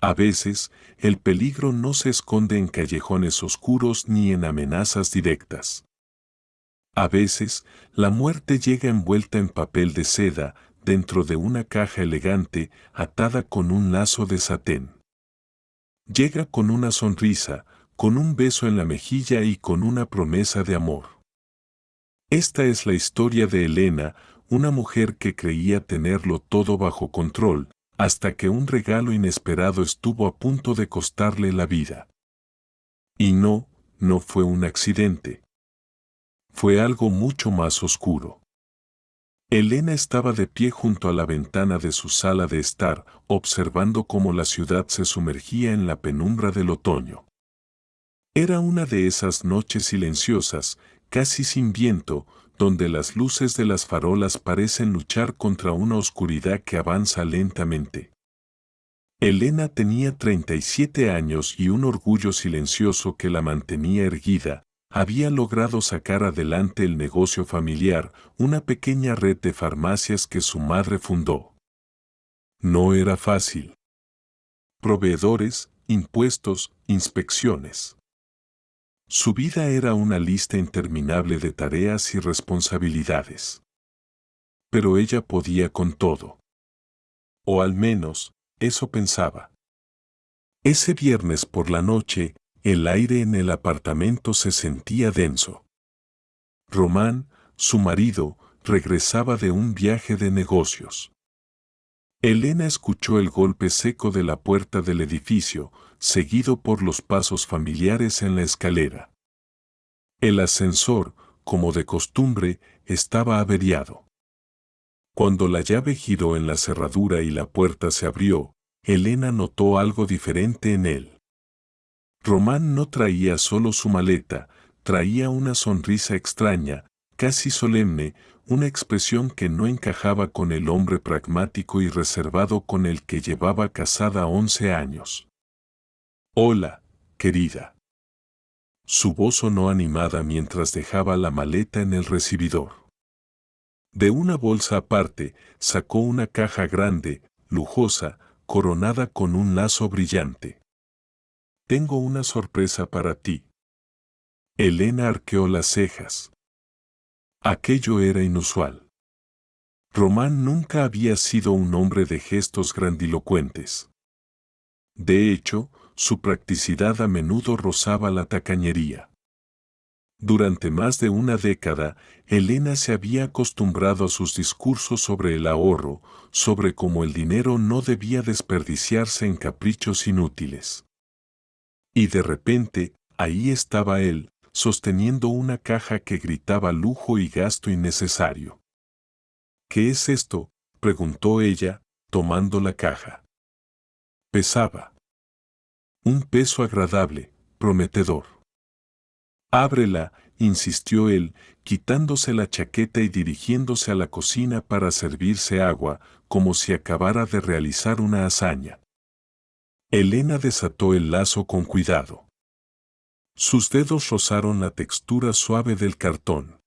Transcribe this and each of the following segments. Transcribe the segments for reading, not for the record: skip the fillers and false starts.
A veces, el peligro no se esconde en callejones oscuros ni en amenazas directas. A veces, la muerte llega envuelta en papel de seda, dentro de una caja elegante, atada con un lazo de satén. Llega con una sonrisa, con un beso en la mejilla y con una promesa de amor. Esta es la historia de Elena, una mujer que creía tenerlo todo bajo control, hasta que un regalo inesperado estuvo a punto de costarle la vida. Y no fue un accidente. Fue algo mucho más oscuro. Elena estaba de pie junto a la ventana de su sala de estar, observando cómo la ciudad se sumergía en la penumbra del otoño. Era una de esas noches silenciosas, casi sin viento, donde las luces de las farolas parecen luchar contra una oscuridad que avanza lentamente. Elena tenía 37 años y un orgullo silencioso que la mantenía erguida. Había logrado sacar adelante el negocio familiar, una pequeña red de farmacias que su madre fundó. No era fácil. Proveedores, impuestos, inspecciones. Su vida era una lista interminable de tareas y responsabilidades. Pero ella podía con todo. O al menos, eso pensaba. Ese viernes por la noche, el aire en el apartamento se sentía denso. Román, su marido, regresaba de un viaje de negocios. Elena escuchó el golpe seco de la puerta del edificio, seguido por los pasos familiares en la escalera. El ascensor, como de costumbre, estaba averiado. Cuando la llave giró en la cerradura y la puerta se abrió, Elena notó algo diferente en él. Román no traía solo su maleta, traía una sonrisa extraña, casi solemne, una expresión que no encajaba con el hombre pragmático y reservado con el que llevaba casada 11 años. «Hola, querida». Su voz sonó animada mientras dejaba la maleta en el recibidor. De una bolsa aparte, sacó una caja grande, lujosa, coronada con un lazo brillante. «Tengo una sorpresa para ti». Elena arqueó las cejas. Aquello era inusual. Román nunca había sido un hombre de gestos grandilocuentes. De hecho, su practicidad a menudo rozaba la tacañería. Durante más de una década, Elena se había acostumbrado a sus discursos sobre el ahorro, sobre cómo el dinero no debía desperdiciarse en caprichos inútiles. Y de repente, ahí estaba él, sosteniendo una caja que gritaba lujo y gasto innecesario. «¿Qué es esto?», preguntó ella, tomando la caja. Pesaba. Un peso agradable, prometedor. «Ábrela», insistió él, quitándose la chaqueta y dirigiéndose a la cocina para servirse agua, como si acabara de realizar una hazaña. Elena desató el lazo con cuidado. Sus dedos rozaron la textura suave del cartón.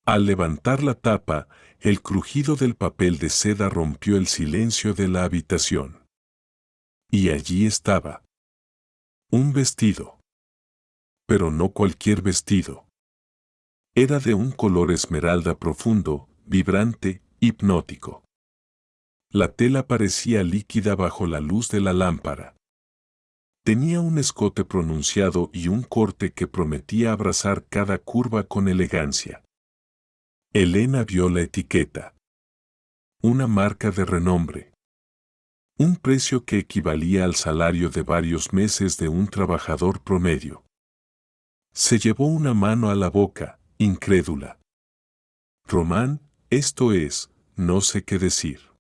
Al levantar la tapa, el crujido del papel de seda rompió el silencio de la habitación. Y allí estaba. Un vestido. Pero no cualquier vestido. Era de un color esmeralda profundo, vibrante, hipnótico. La tela parecía líquida bajo la luz de la lámpara. Tenía un escote pronunciado y un corte que prometía abrazar cada curva con elegancia. Elena vio la etiqueta. Una marca de renombre. Un precio que equivalía al salario de varios meses de un trabajador promedio. Se llevó una mano a la boca, incrédula. «Román, esto es, no sé qué decir.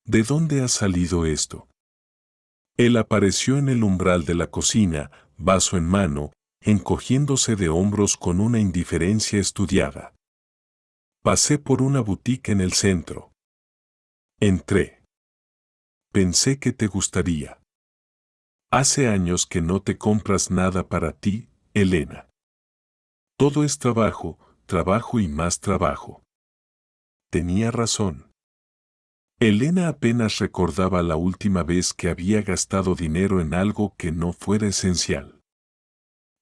¿De dónde ha salido esto?». Él apareció en el umbral de la cocina, vaso en mano, encogiéndose de hombros con una indiferencia estudiada. «Pasé por una boutique en el centro. Entré. Pensé que te gustaría. Hace años que no te compras nada para ti, Elena. Todo es trabajo, trabajo y más trabajo». Tenía razón. Elena apenas recordaba la última vez que había gastado dinero en algo que no fuera esencial.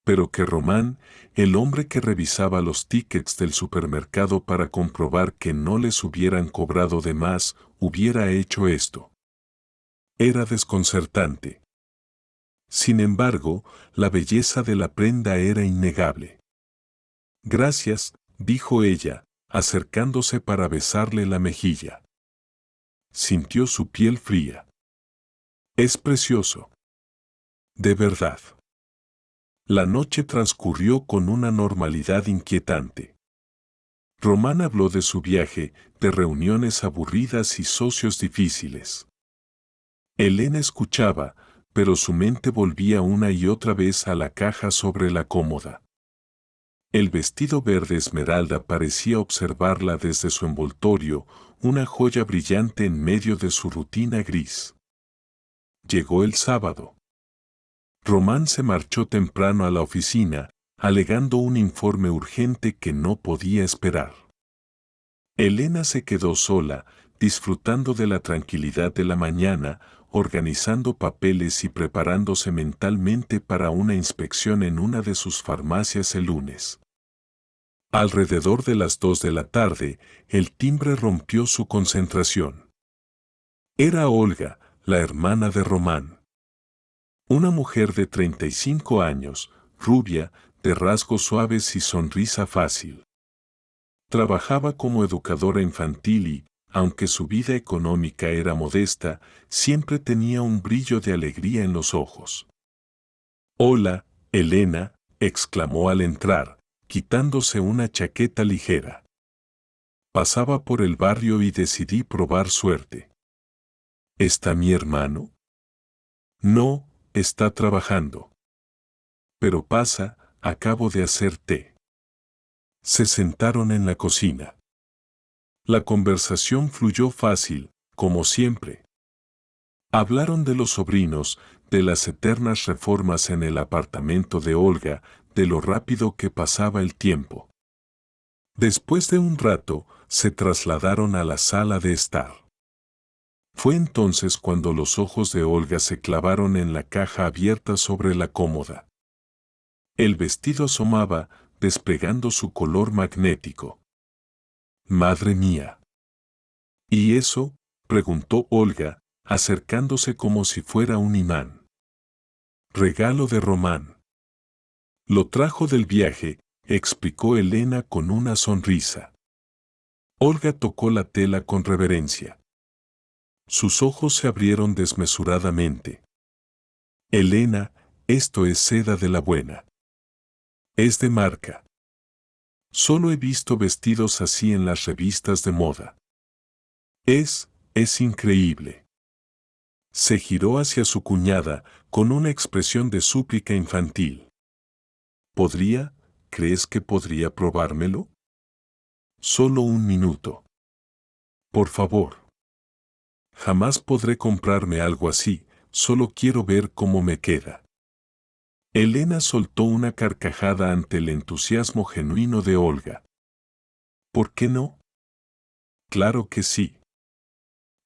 Pero que Román, el hombre que revisaba los tickets del supermercado para comprobar que no les hubieran cobrado de más, hubiera hecho esto. Era desconcertante. Sin embargo, la belleza de la prenda era innegable. Gracias, dijo ella, acercándose para besarle la mejilla. Sintió su piel fría. Es precioso. De verdad. La noche transcurrió con una normalidad inquietante. Román habló de su viaje, de reuniones aburridas y socios difíciles. Elena escuchaba, pero su mente volvía una y otra vez a la caja sobre la cómoda. El vestido verde esmeralda parecía observarla desde su envoltorio, una joya brillante en medio de su rutina gris. Llegó el sábado. Román se marchó temprano a la oficina, alegando un informe urgente que no podía esperar. Elena se quedó sola, disfrutando de la tranquilidad de la mañana, organizando papeles y preparándose mentalmente para una inspección en una de sus farmacias el lunes. Alrededor de las 2 de la tarde, el timbre rompió su concentración. Era Olga, la hermana de Román. Una mujer de 35 años, rubia, de rasgos suaves y sonrisa fácil. Trabajaba como educadora infantil y, aunque su vida económica era modesta, siempre tenía un brillo de alegría en los ojos. «Hola, Elena», exclamó al entrar, quitándose una chaqueta ligera. Pasaba por el barrio y decidí probar suerte. ¿Está mi hermano? No, está trabajando. Pero pasa, acabo de hacer té. Se sentaron en la cocina. La conversación fluyó fácil, como siempre. Hablaron de los sobrinos, de las eternas reformas en el apartamento de Olga, de lo rápido que pasaba el tiempo. Después de un rato, se trasladaron a la sala de estar. Fue entonces cuando los ojos de Olga se clavaron en la caja abierta sobre la cómoda. El vestido asomaba, desplegando su color magnético. ¡Madre mía! ¿Y eso?, preguntó Olga, acercándose como si fuera un imán. Regalo de Román. Lo trajo del viaje, explicó Elena con una sonrisa. Olga tocó la tela con reverencia. Sus ojos se abrieron desmesuradamente. Elena, esto es seda de la buena. Es de marca. Solo he visto vestidos así en las revistas de moda. Es increíble. Se giró hacia su cuñada con una expresión de súplica infantil. ¿Crees que podría probármelo? Solo un minuto. Por favor. Jamás podré comprarme algo así, solo quiero ver cómo me queda. Elena soltó una carcajada ante el entusiasmo genuino de Olga. ¿Por qué no? Claro que sí.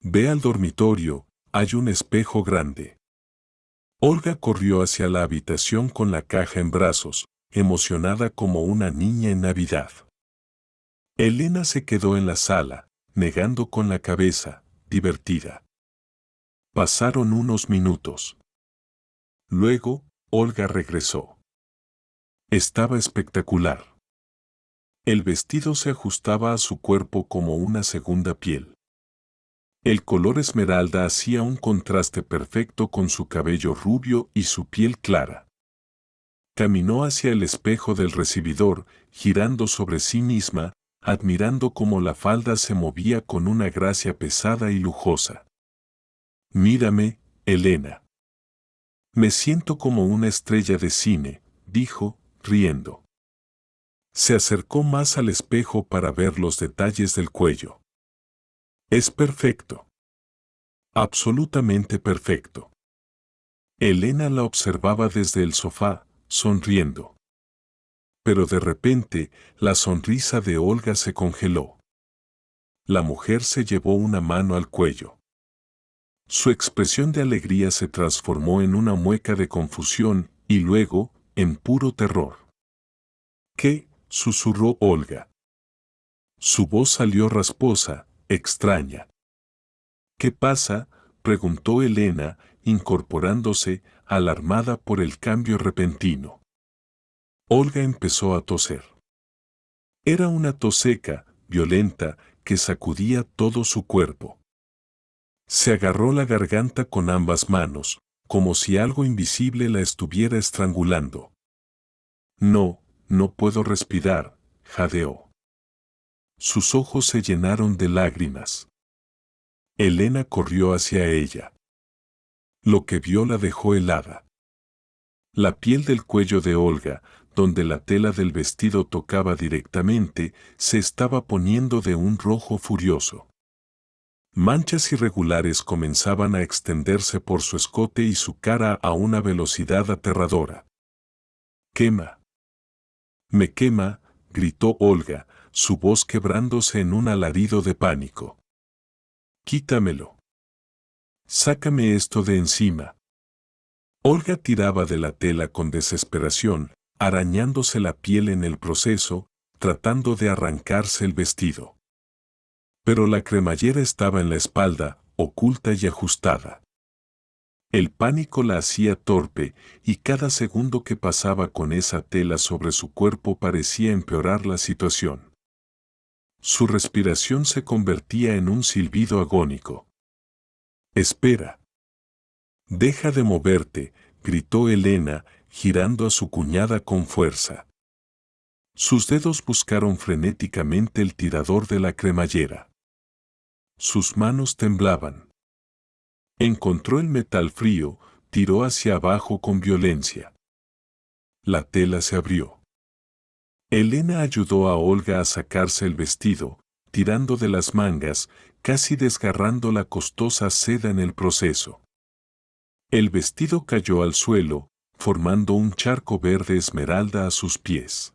Ve al dormitorio, hay un espejo grande. Olga corrió hacia la habitación con la caja en brazos, emocionada como una niña en Navidad. Elena se quedó en la sala, negando con la cabeza, divertida. Pasaron unos minutos. Luego, Olga regresó. Estaba espectacular. El vestido se ajustaba a su cuerpo como una segunda piel. El color esmeralda hacía un contraste perfecto con su cabello rubio y su piel clara. Caminó hacia el espejo del recibidor, girando sobre sí misma, admirando cómo la falda se movía con una gracia pesada y lujosa. Mírame, Elena. Me siento como una estrella de cine, dijo, riendo. Se acercó más al espejo para ver los detalles del cuello. Es perfecto. Absolutamente perfecto. Elena la observaba desde el sofá, sonriendo. Pero de repente, la sonrisa de Olga se congeló. La mujer se llevó una mano al cuello. Su expresión de alegría se transformó en una mueca de confusión y luego, en puro terror. ¿Qué? Susurró Olga. Su voz salió rasposa, extraña. ¿Qué pasa? Preguntó Elena, incorporándose, alarmada por el cambio repentino. Olga empezó a toser. Era una tos seca, violenta, que sacudía todo su cuerpo. Se agarró la garganta con ambas manos, como si algo invisible la estuviera estrangulando. No, no puedo respirar, jadeó. Sus ojos se llenaron de lágrimas. Elena corrió hacia ella. Lo que vio la dejó helada. La piel del cuello de Olga, donde la tela del vestido tocaba directamente, se estaba poniendo de un rojo furioso. Manchas irregulares comenzaban a extenderse por su escote y su cara a una velocidad aterradora. «¡Quema! ¡Me quema!», gritó Olga, su voz quebrándose en un alarido de pánico. «¡Quítamelo! ¡Sácame esto de encima!». Olga tiraba de la tela con desesperación, arañándose la piel en el proceso, tratando de arrancarse el vestido. Pero la cremallera estaba en la espalda, oculta y ajustada. El pánico la hacía torpe, y cada segundo que pasaba con esa tela sobre su cuerpo parecía empeorar la situación. Su respiración se convertía en un silbido agónico. «Espera. Deja de moverte», gritó Elena, girando a su cuñada con fuerza. Sus dedos buscaron frenéticamente el tirador de la cremallera. Sus manos temblaban. Encontró el metal frío, tiró hacia abajo con violencia. La tela se abrió. Elena ayudó a Olga a sacarse el vestido, tirando de las mangas, casi desgarrando la costosa seda en el proceso. El vestido cayó al suelo, formando un charco verde esmeralda a sus pies.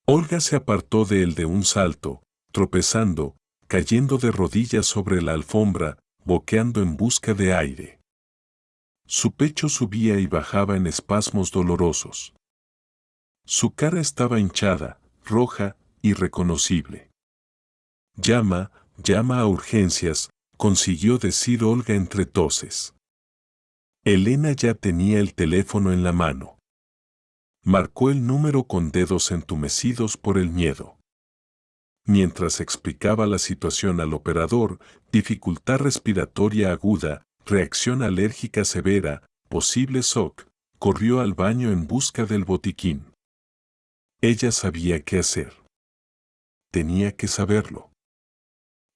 Olga se apartó de él de un salto, tropezando, cayendo de rodillas sobre la alfombra, boqueando en busca de aire. Su pecho subía y bajaba en espasmos dolorosos. Su cara estaba hinchada, roja, irreconocible. «Llama, llama a urgencias», consiguió decir Olga entre toses. Elena ya tenía el teléfono en la mano. Marcó el número con dedos entumecidos por el miedo. Mientras explicaba la situación al operador, dificultad respiratoria aguda, reacción alérgica severa, posible shock, corrió al baño en busca del botiquín. Ella sabía qué hacer. Tenía que saberlo.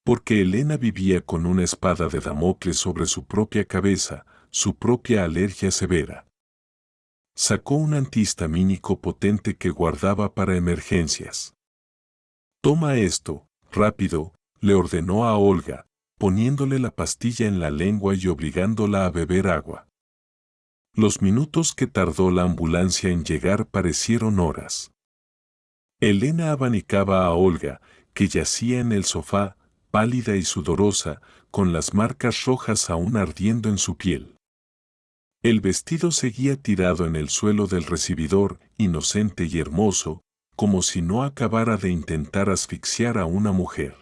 Porque Elena vivía con una espada de Damocles sobre su propia cabeza, su propia alergia severa. Sacó un antihistamínico potente que guardaba para emergencias. «Toma esto, rápido», le ordenó a Olga, poniéndole la pastilla en la lengua y obligándola a beber agua. Los minutos que tardó la ambulancia en llegar parecieron horas. Elena abanicaba a Olga, que yacía en el sofá, pálida y sudorosa, con las marcas rojas aún ardiendo en su piel. El vestido seguía tirado en el suelo del recibidor, inocente y hermoso, como si no acabara de intentar asfixiar a una mujer.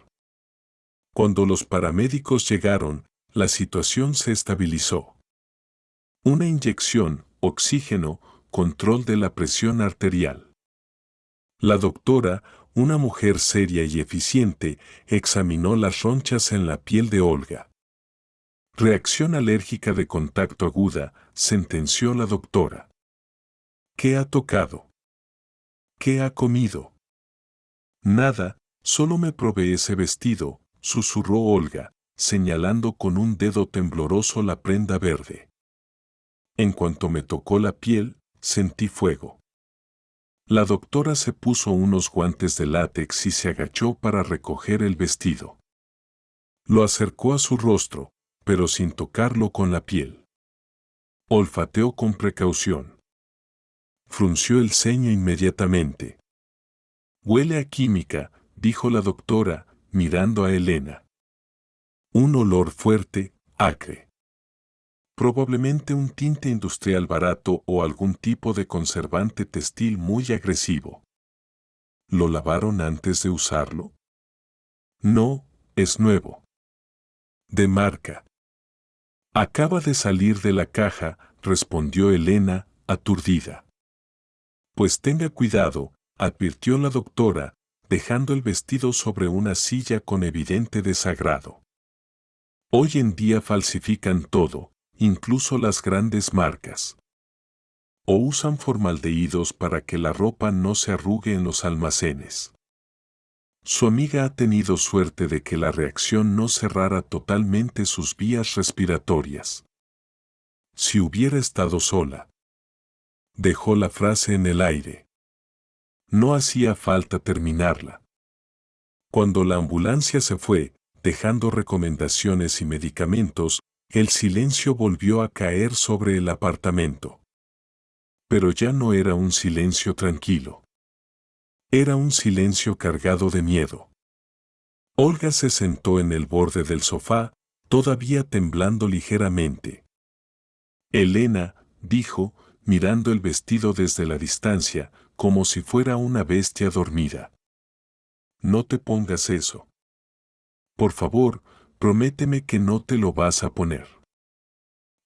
Cuando los paramédicos llegaron, la situación se estabilizó. Una inyección, oxígeno, control de la presión arterial. La doctora, una mujer seria y eficiente, examinó las ronchas en la piel de Olga. «Reacción alérgica de contacto aguda», sentenció la doctora. «¿Qué ha tocado? ¿Qué ha comido?». «Nada, solo me probé ese vestido», susurró Olga, señalando con un dedo tembloroso la prenda verde. «En cuanto me tocó la piel, sentí fuego». La doctora se puso unos guantes de látex y se agachó para recoger el vestido. Lo acercó a su rostro, pero sin tocarlo con la piel. Olfateó con precaución. Frunció el ceño inmediatamente. «Huele a química», dijo la doctora, mirando a Elena. Un olor fuerte, acre. Probablemente un tinte industrial barato o algún tipo de conservante textil muy agresivo. ¿Lo lavaron antes de usarlo? No, es nuevo. De marca. Acaba de salir de la caja, respondió Elena, aturdida. Pues tenga cuidado, advirtió la doctora, dejando el vestido sobre una silla con evidente desagrado. Hoy en día falsifican todo, incluso las grandes marcas. O usan formaldehídos para que la ropa no se arrugue en los almacenes. Su amiga ha tenido suerte de que la reacción no cerrara totalmente sus vías respiratorias. Si hubiera estado sola. Dejó la frase en el aire. No hacía falta terminarla. Cuando la ambulancia se fue, dejando recomendaciones y medicamentos, el silencio volvió a caer sobre el apartamento. Pero ya no era un silencio tranquilo. Era un silencio cargado de miedo. Olga se sentó en el borde del sofá, todavía temblando ligeramente. Elena, dijo, mirando el vestido desde la distancia, como si fuera una bestia dormida. No te pongas eso. Por favor, prométeme que no te lo vas a poner.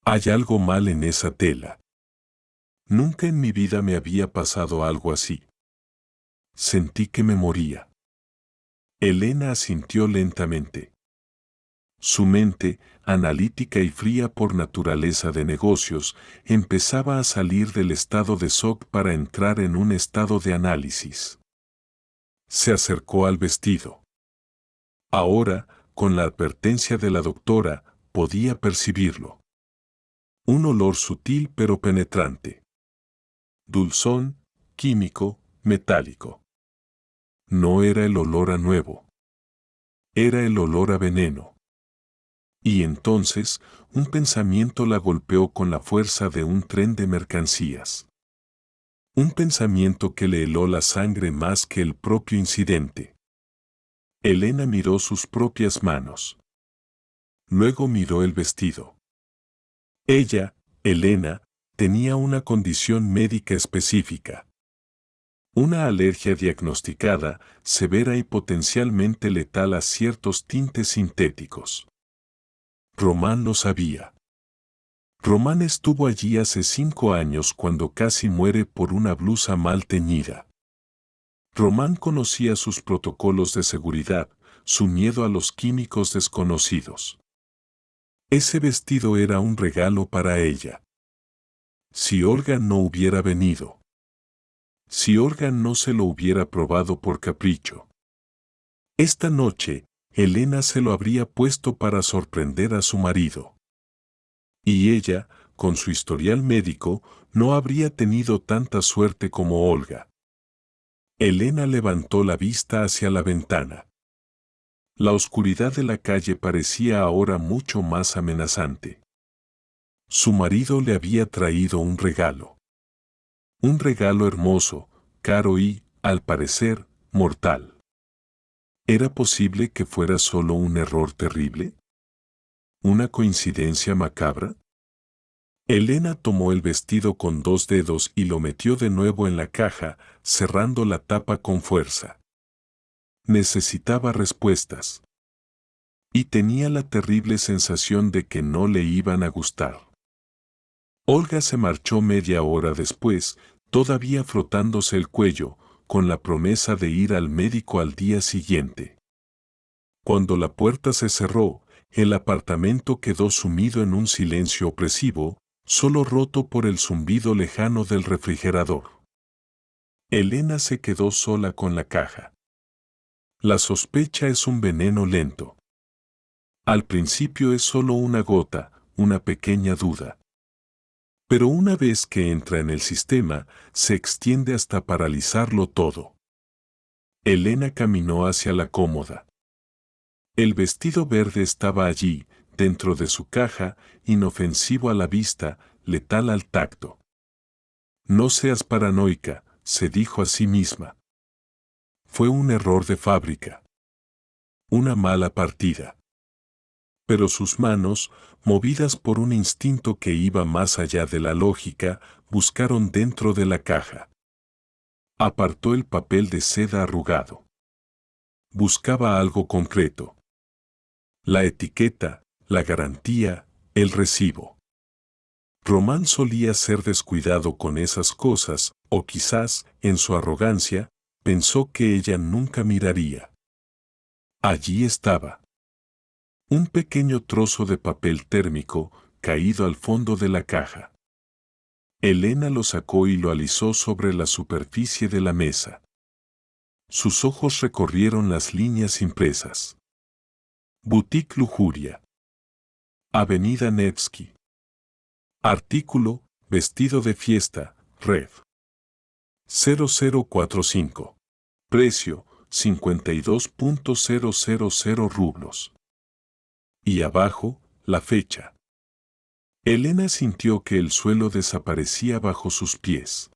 Hay algo mal en esa tela. Nunca en mi vida me había pasado algo así. Sentí que me moría. Elena asintió lentamente. Su mente, analítica y fría por naturaleza de negocios, empezaba a salir del estado de shock para entrar en un estado de análisis. Se acercó al vestido. Ahora, con la advertencia de la doctora, podía percibirlo. Un olor sutil pero penetrante. Dulzón, químico, metálico. No era el olor a nuevo. Era el olor a veneno. Y entonces, un pensamiento la golpeó con la fuerza de un tren de mercancías. Un pensamiento que le heló la sangre más que el propio incidente. Elena miró sus propias manos. Luego miró el vestido. Ella, Elena, tenía una condición médica específica. Una alergia diagnosticada, severa y potencialmente letal a ciertos tintes sintéticos. Román lo sabía. Román estuvo allí hace 5 años cuando casi muere por una blusa mal teñida. Román conocía sus protocolos de seguridad, su miedo a los químicos desconocidos. Ese vestido era un regalo para ella. Si Olga no hubiera venido. Si Olga no se lo hubiera probado por capricho. Esta noche, Elena se lo habría puesto para sorprender a su marido. Y ella, con su historial médico, no habría tenido tanta suerte como Olga. Elena levantó la vista hacia la ventana. La oscuridad de la calle parecía ahora mucho más amenazante. Su marido le había traído un regalo. Un regalo hermoso, caro y, al parecer, mortal. ¿Era posible que fuera solo un error terrible? ¿Una coincidencia macabra? Elena tomó el vestido con 2 dedos y lo metió de nuevo en la caja, cerrando la tapa con fuerza. Necesitaba respuestas. Y tenía la terrible sensación de que no le iban a gustar. Olga se marchó media hora después, todavía frotándose el cuello, con la promesa de ir al médico al día siguiente. Cuando la puerta se cerró, el apartamento quedó sumido en un silencio opresivo, solo roto por el zumbido lejano del refrigerador. Elena se quedó sola con la caja. La sospecha es un veneno lento. Al principio es solo una gota, una pequeña duda. Pero una vez que entra en el sistema, se extiende hasta paralizarlo todo. Elena caminó hacia la cómoda. El vestido verde estaba allí, dentro de su caja, inofensivo a la vista, letal al tacto. No seas paranoica, se dijo a sí misma. Fue un error de fábrica. Una mala partida. Pero sus manos, movidas por un instinto que iba más allá de la lógica, buscaron dentro de la caja. Apartó el papel de seda arrugado. Buscaba algo concreto. La etiqueta, la garantía, el recibo. Román solía ser descuidado con esas cosas, o quizás, en su arrogancia, pensó que ella nunca miraría. Allí estaba. Un pequeño trozo de papel térmico, caído al fondo de la caja. Elena lo sacó y lo alisó sobre la superficie de la mesa. Sus ojos recorrieron las líneas impresas. Boutique Lujuria. Avenida Nevsky. Artículo, vestido de fiesta, Red. 0045. Precio, 52.000 rublos. Y abajo, la fecha. Elena sintió que el suelo desaparecía bajo sus pies.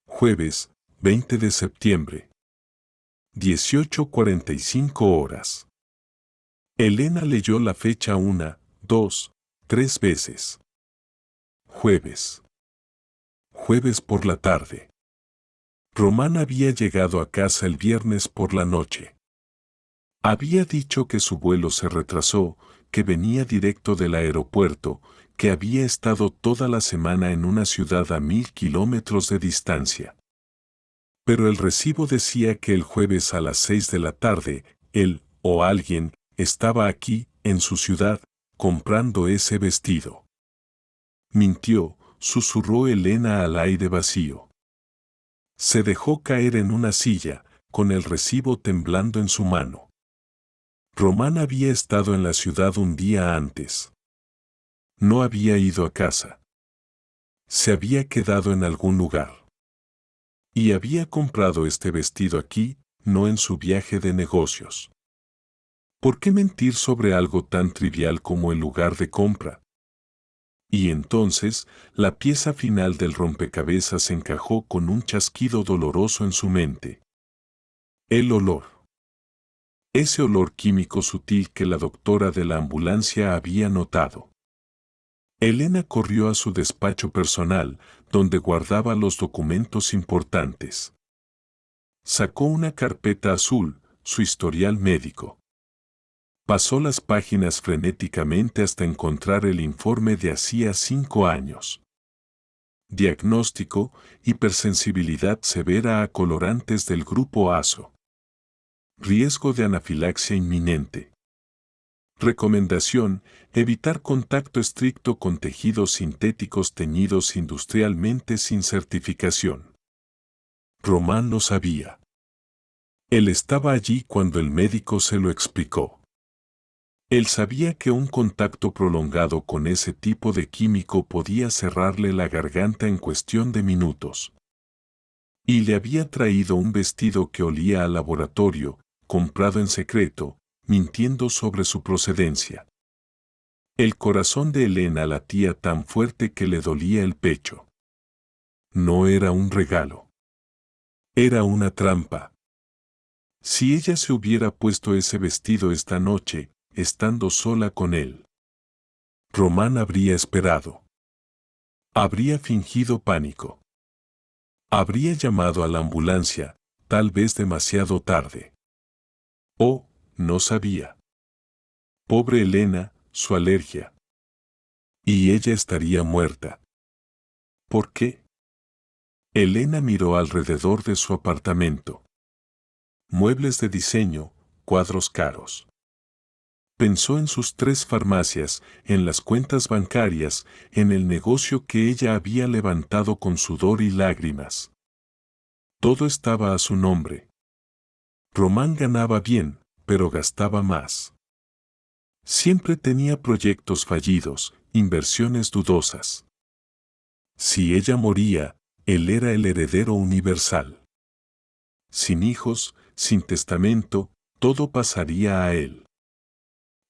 Jueves, 20 de septiembre. 18:45 horas. Elena leyó la fecha 1, 2, 3 veces. Jueves. Jueves por la tarde. Román había llegado a casa el viernes por la noche. Había dicho que su vuelo se retrasó, que venía directo del aeropuerto, que había estado toda la semana en una ciudad a 1000 kilómetros de distancia. Pero el recibo decía que el jueves a las 6 de la tarde, él, o alguien, estaba aquí, en su ciudad, comprando ese vestido. Mintió, susurró Elena al aire vacío. Se dejó caer en una silla, con el recibo temblando en su mano. Román había estado en la ciudad un día antes. No había ido a casa. Se había quedado en algún lugar. Y había comprado este vestido aquí, no en su viaje de negocios. ¿Por qué mentir sobre algo tan trivial como el lugar de compra? Y entonces, la pieza final del rompecabezas encajó con un chasquido doloroso en su mente. El olor. Ese olor químico sutil que la doctora de la ambulancia había notado. Elena corrió a su despacho personal, donde guardaba los documentos importantes. Sacó una carpeta azul, su historial médico. Pasó las páginas frenéticamente hasta encontrar el informe de hacía 5 años. Diagnóstico: hipersensibilidad severa a colorantes del grupo azo. Riesgo de anafilaxia inminente. Recomendación: evitar contacto estricto con tejidos sintéticos teñidos industrialmente sin certificación. Román lo sabía. Él estaba allí cuando el médico se lo explicó. Él sabía que un contacto prolongado con ese tipo de químico podía cerrarle la garganta en cuestión de minutos. Y le había traído un vestido que olía a laboratorio, comprado en secreto, mintiendo sobre su procedencia. El corazón de Elena latía tan fuerte que le dolía el pecho. No era un regalo. Era una trampa. Si ella se hubiera puesto ese vestido esta noche, estando sola con él, Román habría esperado. Habría fingido pánico. Habría llamado a la ambulancia, tal vez demasiado tarde. O, no sabía. Pobre Elena, su alergia. Y ella estaría muerta. ¿Por qué? Elena miró alrededor de su apartamento. Muebles de diseño, cuadros caros. Pensó en sus 3 farmacias, en las cuentas bancarias, en el negocio que ella había levantado con sudor y lágrimas. Todo estaba a su nombre. Román ganaba bien, pero gastaba más. Siempre tenía proyectos fallidos, inversiones dudosas. Si ella moría, él era el heredero universal. Sin hijos, sin testamento, todo pasaría a él.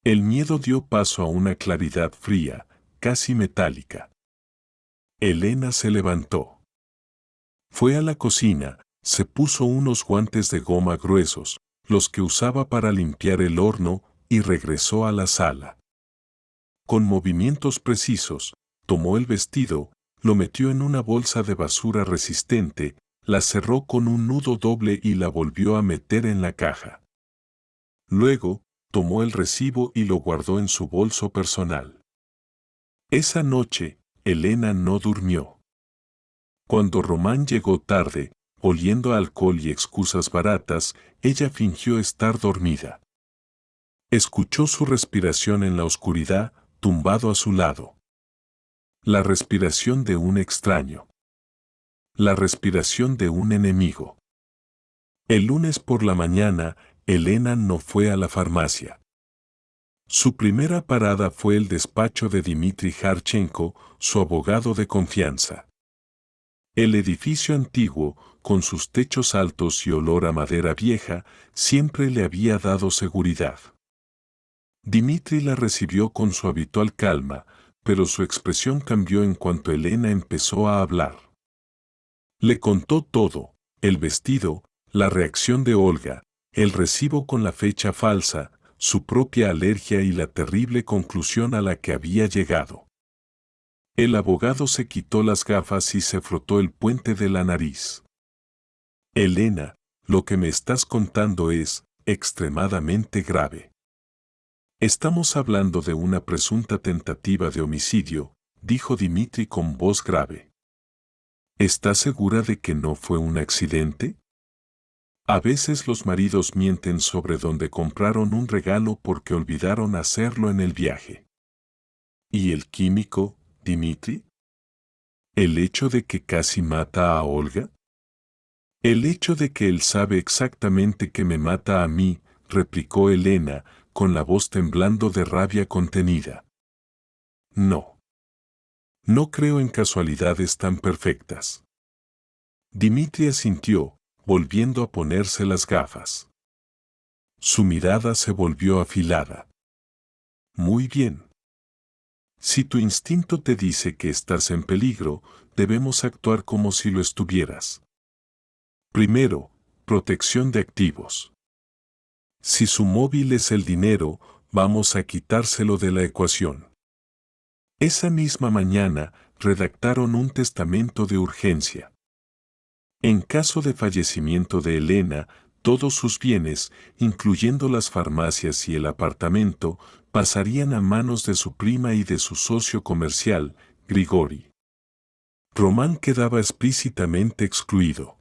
El miedo dio paso a una claridad fría, casi metálica. Elena se levantó. Fue a la cocina, se puso unos guantes de goma gruesos, los que usaba para limpiar el horno, y regresó a la sala. Con movimientos precisos, tomó el vestido, lo metió en una bolsa de basura resistente, la cerró con un nudo doble y la volvió a meter en la caja. Luego, tomó el recibo y lo guardó en su bolso personal. Esa noche, Elena no durmió. Cuando Román llegó tarde, oliendo a alcohol y excusas baratas, ella fingió estar dormida. Escuchó su respiración en la oscuridad, tumbado a su lado. La respiración de un extraño. La respiración de un enemigo. El lunes por la mañana, Elena no fue a la farmacia. Su primera parada fue el despacho de Dmitri Harchenko, su abogado de confianza. El edificio antiguo, con sus techos altos y olor a madera vieja, siempre le había dado seguridad. Dmitri la recibió con su habitual calma, pero su expresión cambió en cuanto Elena empezó a hablar. Le contó todo: el vestido, la reacción de Olga, el recibo con la fecha falsa, su propia alergia y la terrible conclusión a la que había llegado. El abogado se quitó las gafas y se frotó el puente de la nariz. Elena, lo que me estás contando es extremadamente grave. Estamos hablando de una presunta tentativa de homicidio, dijo Dmitri con voz grave. ¿Estás segura de que no fue un accidente? A veces los maridos mienten sobre dónde compraron un regalo porque olvidaron hacerlo en el viaje. ¿Y el químico, Dmitri? ¿El hecho de que casi mata a Olga? El hecho de que él sabe exactamente que me mata a mí, replicó Elena, con la voz temblando de rabia contenida. No. No creo en casualidades tan perfectas. Dmitri asintió, volviendo a ponerse las gafas. Su mirada se volvió afilada. Muy bien. Si tu instinto te dice que estás en peligro, debemos actuar como si lo estuvieras. Primero, protección de activos. Si su móvil es el dinero, vamos a quitárselo de la ecuación. Esa misma mañana, redactaron un testamento de urgencia. En caso de fallecimiento de Elena, todos sus bienes, incluyendo las farmacias y el apartamento, pasarían a manos de su prima y de su socio comercial, Grigori. Román quedaba explícitamente excluido.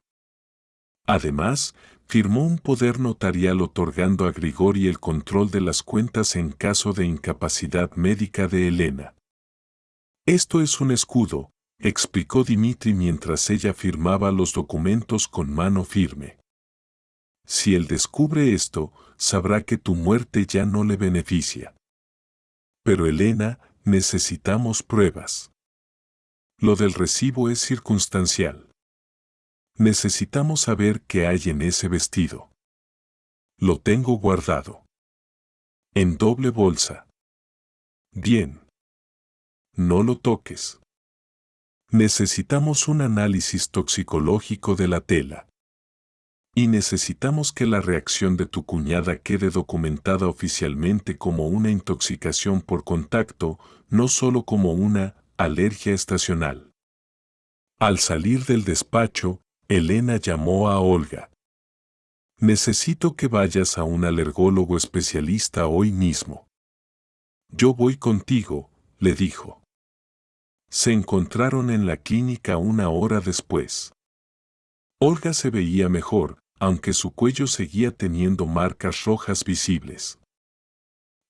Además, firmó un poder notarial otorgando a Grigori el control de las cuentas en caso de incapacidad médica de Elena. Esto es un escudo, explicó Dmitri mientras ella firmaba los documentos con mano firme. Si él descubre esto, sabrá que tu muerte ya no le beneficia. Pero Elena, necesitamos pruebas. Lo del recibo es circunstancial. Necesitamos saber qué hay en ese vestido. Lo tengo guardado. En doble bolsa. Bien. No lo toques. Necesitamos un análisis toxicológico de la tela. Y necesitamos que la reacción de tu cuñada quede documentada oficialmente como una intoxicación por contacto, no solo como una alergia estacional. Al salir del despacho, Elena llamó a Olga. Necesito que vayas a un alergólogo especialista hoy mismo. Yo voy contigo, le dijo. Se encontraron en la clínica una hora después. Olga se veía mejor, aunque su cuello seguía teniendo marcas rojas visibles.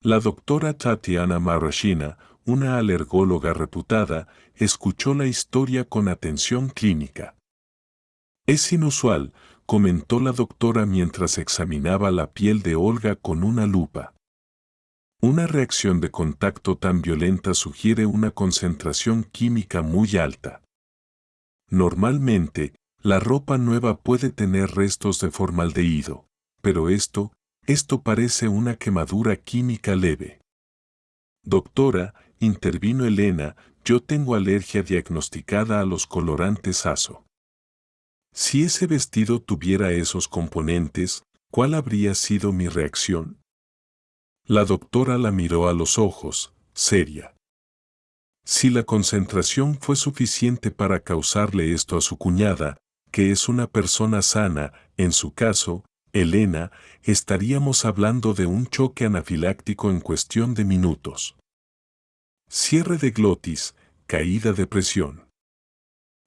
La doctora Tatiana Marashina, una alergóloga reputada, escuchó la historia con atención clínica. Es inusual, comentó la doctora mientras examinaba la piel de Olga con una lupa. Una reacción de contacto tan violenta sugiere una concentración química muy alta. Normalmente, la ropa nueva puede tener restos de formaldehído, pero esto parece una quemadura química leve. Doctora, intervino Elena, yo tengo alergia diagnosticada a los colorantes azo. Si ese vestido tuviera esos componentes, ¿Cuál habría sido mi reacción? La doctora la miró a los ojos, seria. Si la concentración fue suficiente para causarle esto a su cuñada, que es una persona sana, en su caso, Elena, estaríamos hablando de un choque anafiláctico en cuestión de minutos. Cierre de glotis, caída de presión.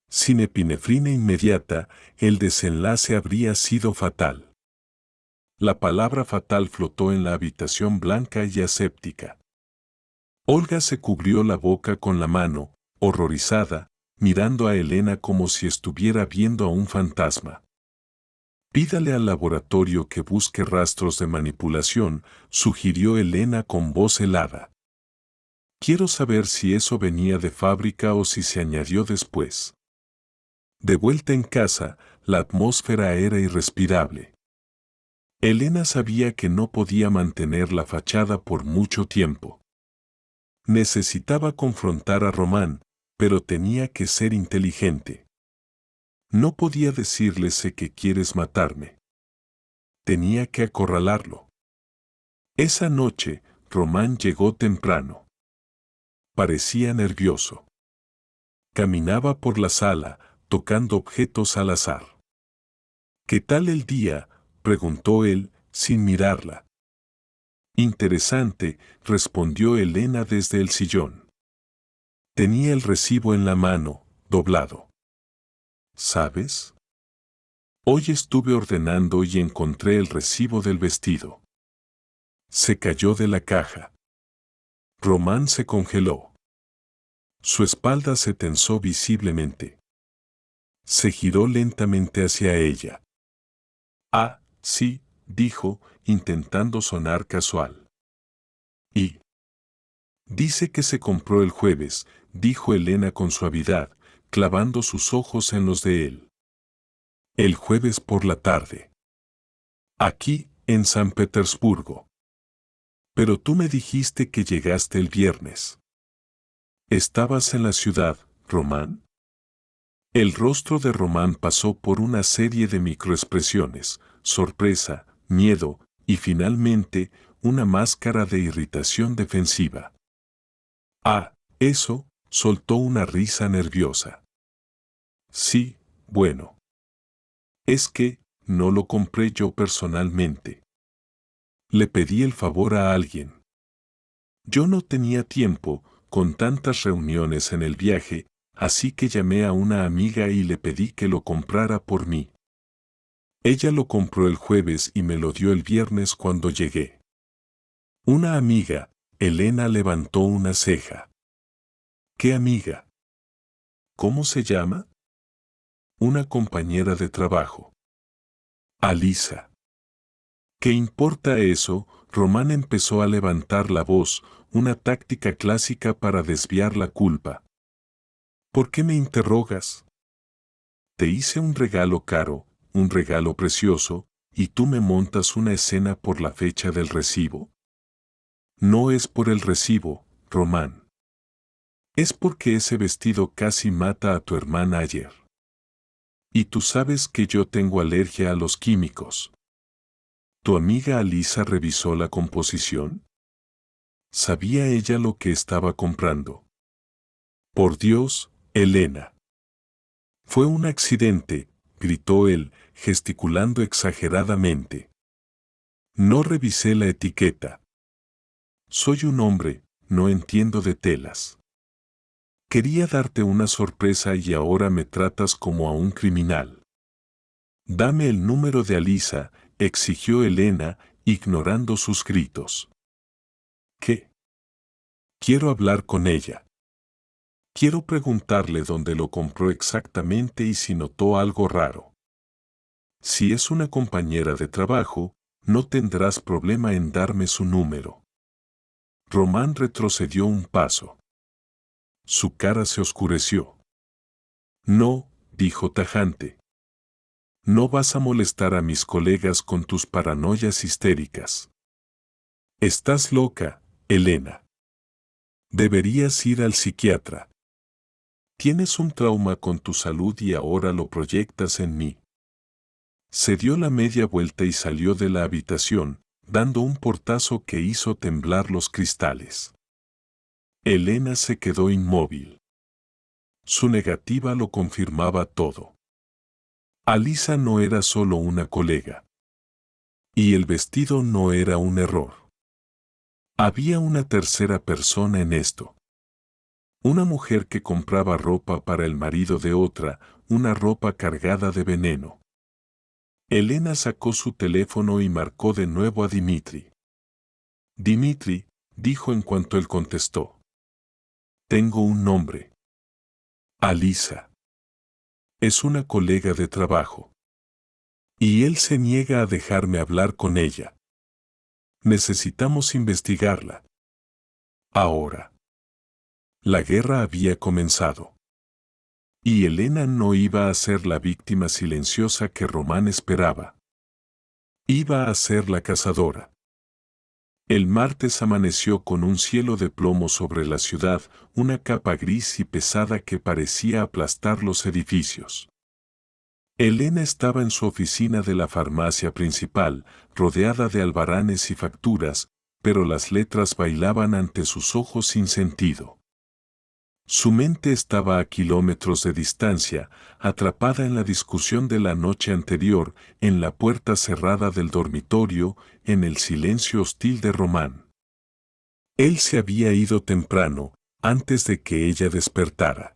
Sin epinefrina inmediata, el desenlace habría sido fatal. La palabra fatal flotó en la habitación blanca y aséptica. Olga se cubrió la boca con la mano, horrorizada, mirando a Elena como si estuviera viendo a un fantasma. Pídale al laboratorio que busque rastros de manipulación, sugirió Elena con voz helada. Quiero saber si eso venía de fábrica o si se añadió después. De vuelta en casa, la atmósfera era irrespirable. Elena sabía que no podía mantener la fachada por mucho tiempo. Necesitaba confrontar a Román, pero tenía que ser inteligente. No podía decirle sé que quieres matarme. Tenía que acorralarlo. Esa noche, Román llegó temprano. Parecía nervioso. Caminaba por la sala, tocando objetos al azar. ¿Qué tal el día?, preguntó él, sin mirarla. Interesante, respondió Elena desde el sillón. Tenía el recibo en la mano, doblado. ¿Sabes? Hoy estuve ordenando y encontré el recibo del vestido. Se cayó de la caja. Román se congeló. Su espalda se tensó visiblemente. Se giró lentamente hacia ella. Ah, sí, dijo, intentando sonar casual. Y dice que se compró el jueves, dijo Elena con suavidad, clavando sus ojos en los de él. El jueves por la tarde. Aquí, en San Petersburgo. Pero tú me dijiste que llegaste el viernes. ¿Estabas en la ciudad, Román? El rostro de Román pasó por una serie de microexpresiones, sorpresa, miedo, y finalmente, una máscara de irritación defensiva. Ah, eso, soltó una risa nerviosa. Sí, bueno. Es que, no lo compré yo personalmente. Le pedí el favor a alguien. Yo no tenía tiempo, con tantas reuniones en el viaje, así que llamé a una amiga y le pedí que lo comprara por mí. Ella lo compró el jueves y me lo dio el viernes cuando llegué. Una amiga, Elena levantó una ceja. ¿Qué amiga? ¿Cómo se llama? Una compañera de trabajo. Alisa. ¿Qué importa eso? Román empezó a levantar la voz, una táctica clásica para desviar la culpa. ¿Por qué me interrogas? Te hice un regalo caro, un regalo precioso, y tú me montas una escena por la fecha del recibo. No es por el recibo, Román. Es porque ese vestido casi mata a tu hermana ayer. Y tú sabes que yo tengo alergia a los químicos. ¿Tu amiga Alisa revisó la composición? ¿Sabía ella lo que estaba comprando? Por Dios, Elena. Fue un accidente, gritó él, gesticulando exageradamente. No revisé la etiqueta. Soy un hombre, no entiendo de telas. Quería darte una sorpresa y ahora me tratas como a un criminal. Dame el número de Alisa, exigió Elena, ignorando sus gritos. ¿Qué? Quiero hablar con ella. Quiero preguntarle dónde lo compró exactamente y si notó algo raro. Si es una compañera de trabajo, no tendrás problema en darme su número. Román retrocedió un paso. Su cara se oscureció. No, dijo tajante. No vas a molestar a mis colegas con tus paranoias histéricas. Estás loca, Elena. Deberías ir al psiquiatra. Tienes un trauma con tu salud y ahora lo proyectas en mí. Se dio la media vuelta y salió de la habitación, dando un portazo que hizo temblar los cristales. Elena se quedó inmóvil. Su negativa lo confirmaba todo. Alisa no era solo una colega. Y el vestido no era un error. Había una tercera persona en esto. Una mujer que compraba ropa para el marido de otra, una ropa cargada de veneno. Elena sacó su teléfono y marcó de nuevo a Dimitri. Dimitri, dijo en cuanto él contestó. Tengo un nombre. Alisa. Es una colega de trabajo. Y él se niega a dejarme hablar con ella. Necesitamos investigarla. Ahora. La guerra había comenzado. Y Elena no iba a ser la víctima silenciosa que Román esperaba. Iba a ser la cazadora. El martes amaneció con un cielo de plomo sobre la ciudad, una capa gris y pesada que parecía aplastar los edificios. Elena estaba en su oficina de la farmacia principal, rodeada de albaranes y facturas, pero las letras bailaban ante sus ojos sin sentido. Su mente estaba a kilómetros de distancia, atrapada en la discusión de la noche anterior, en la puerta cerrada del dormitorio, en el silencio hostil de Román. Él se había ido temprano, antes de que ella despertara.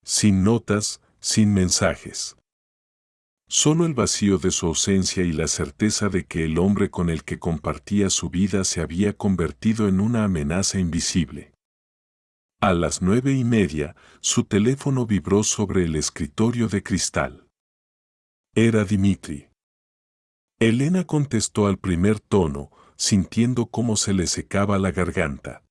Sin notas, sin mensajes. Solo el vacío de su ausencia y la certeza de que el hombre con el que compartía su vida se había convertido en una amenaza invisible. A las 9:30, su teléfono vibró sobre el escritorio de cristal. Era Dimitri. Elena contestó al primer tono, sintiendo cómo se le secaba la garganta.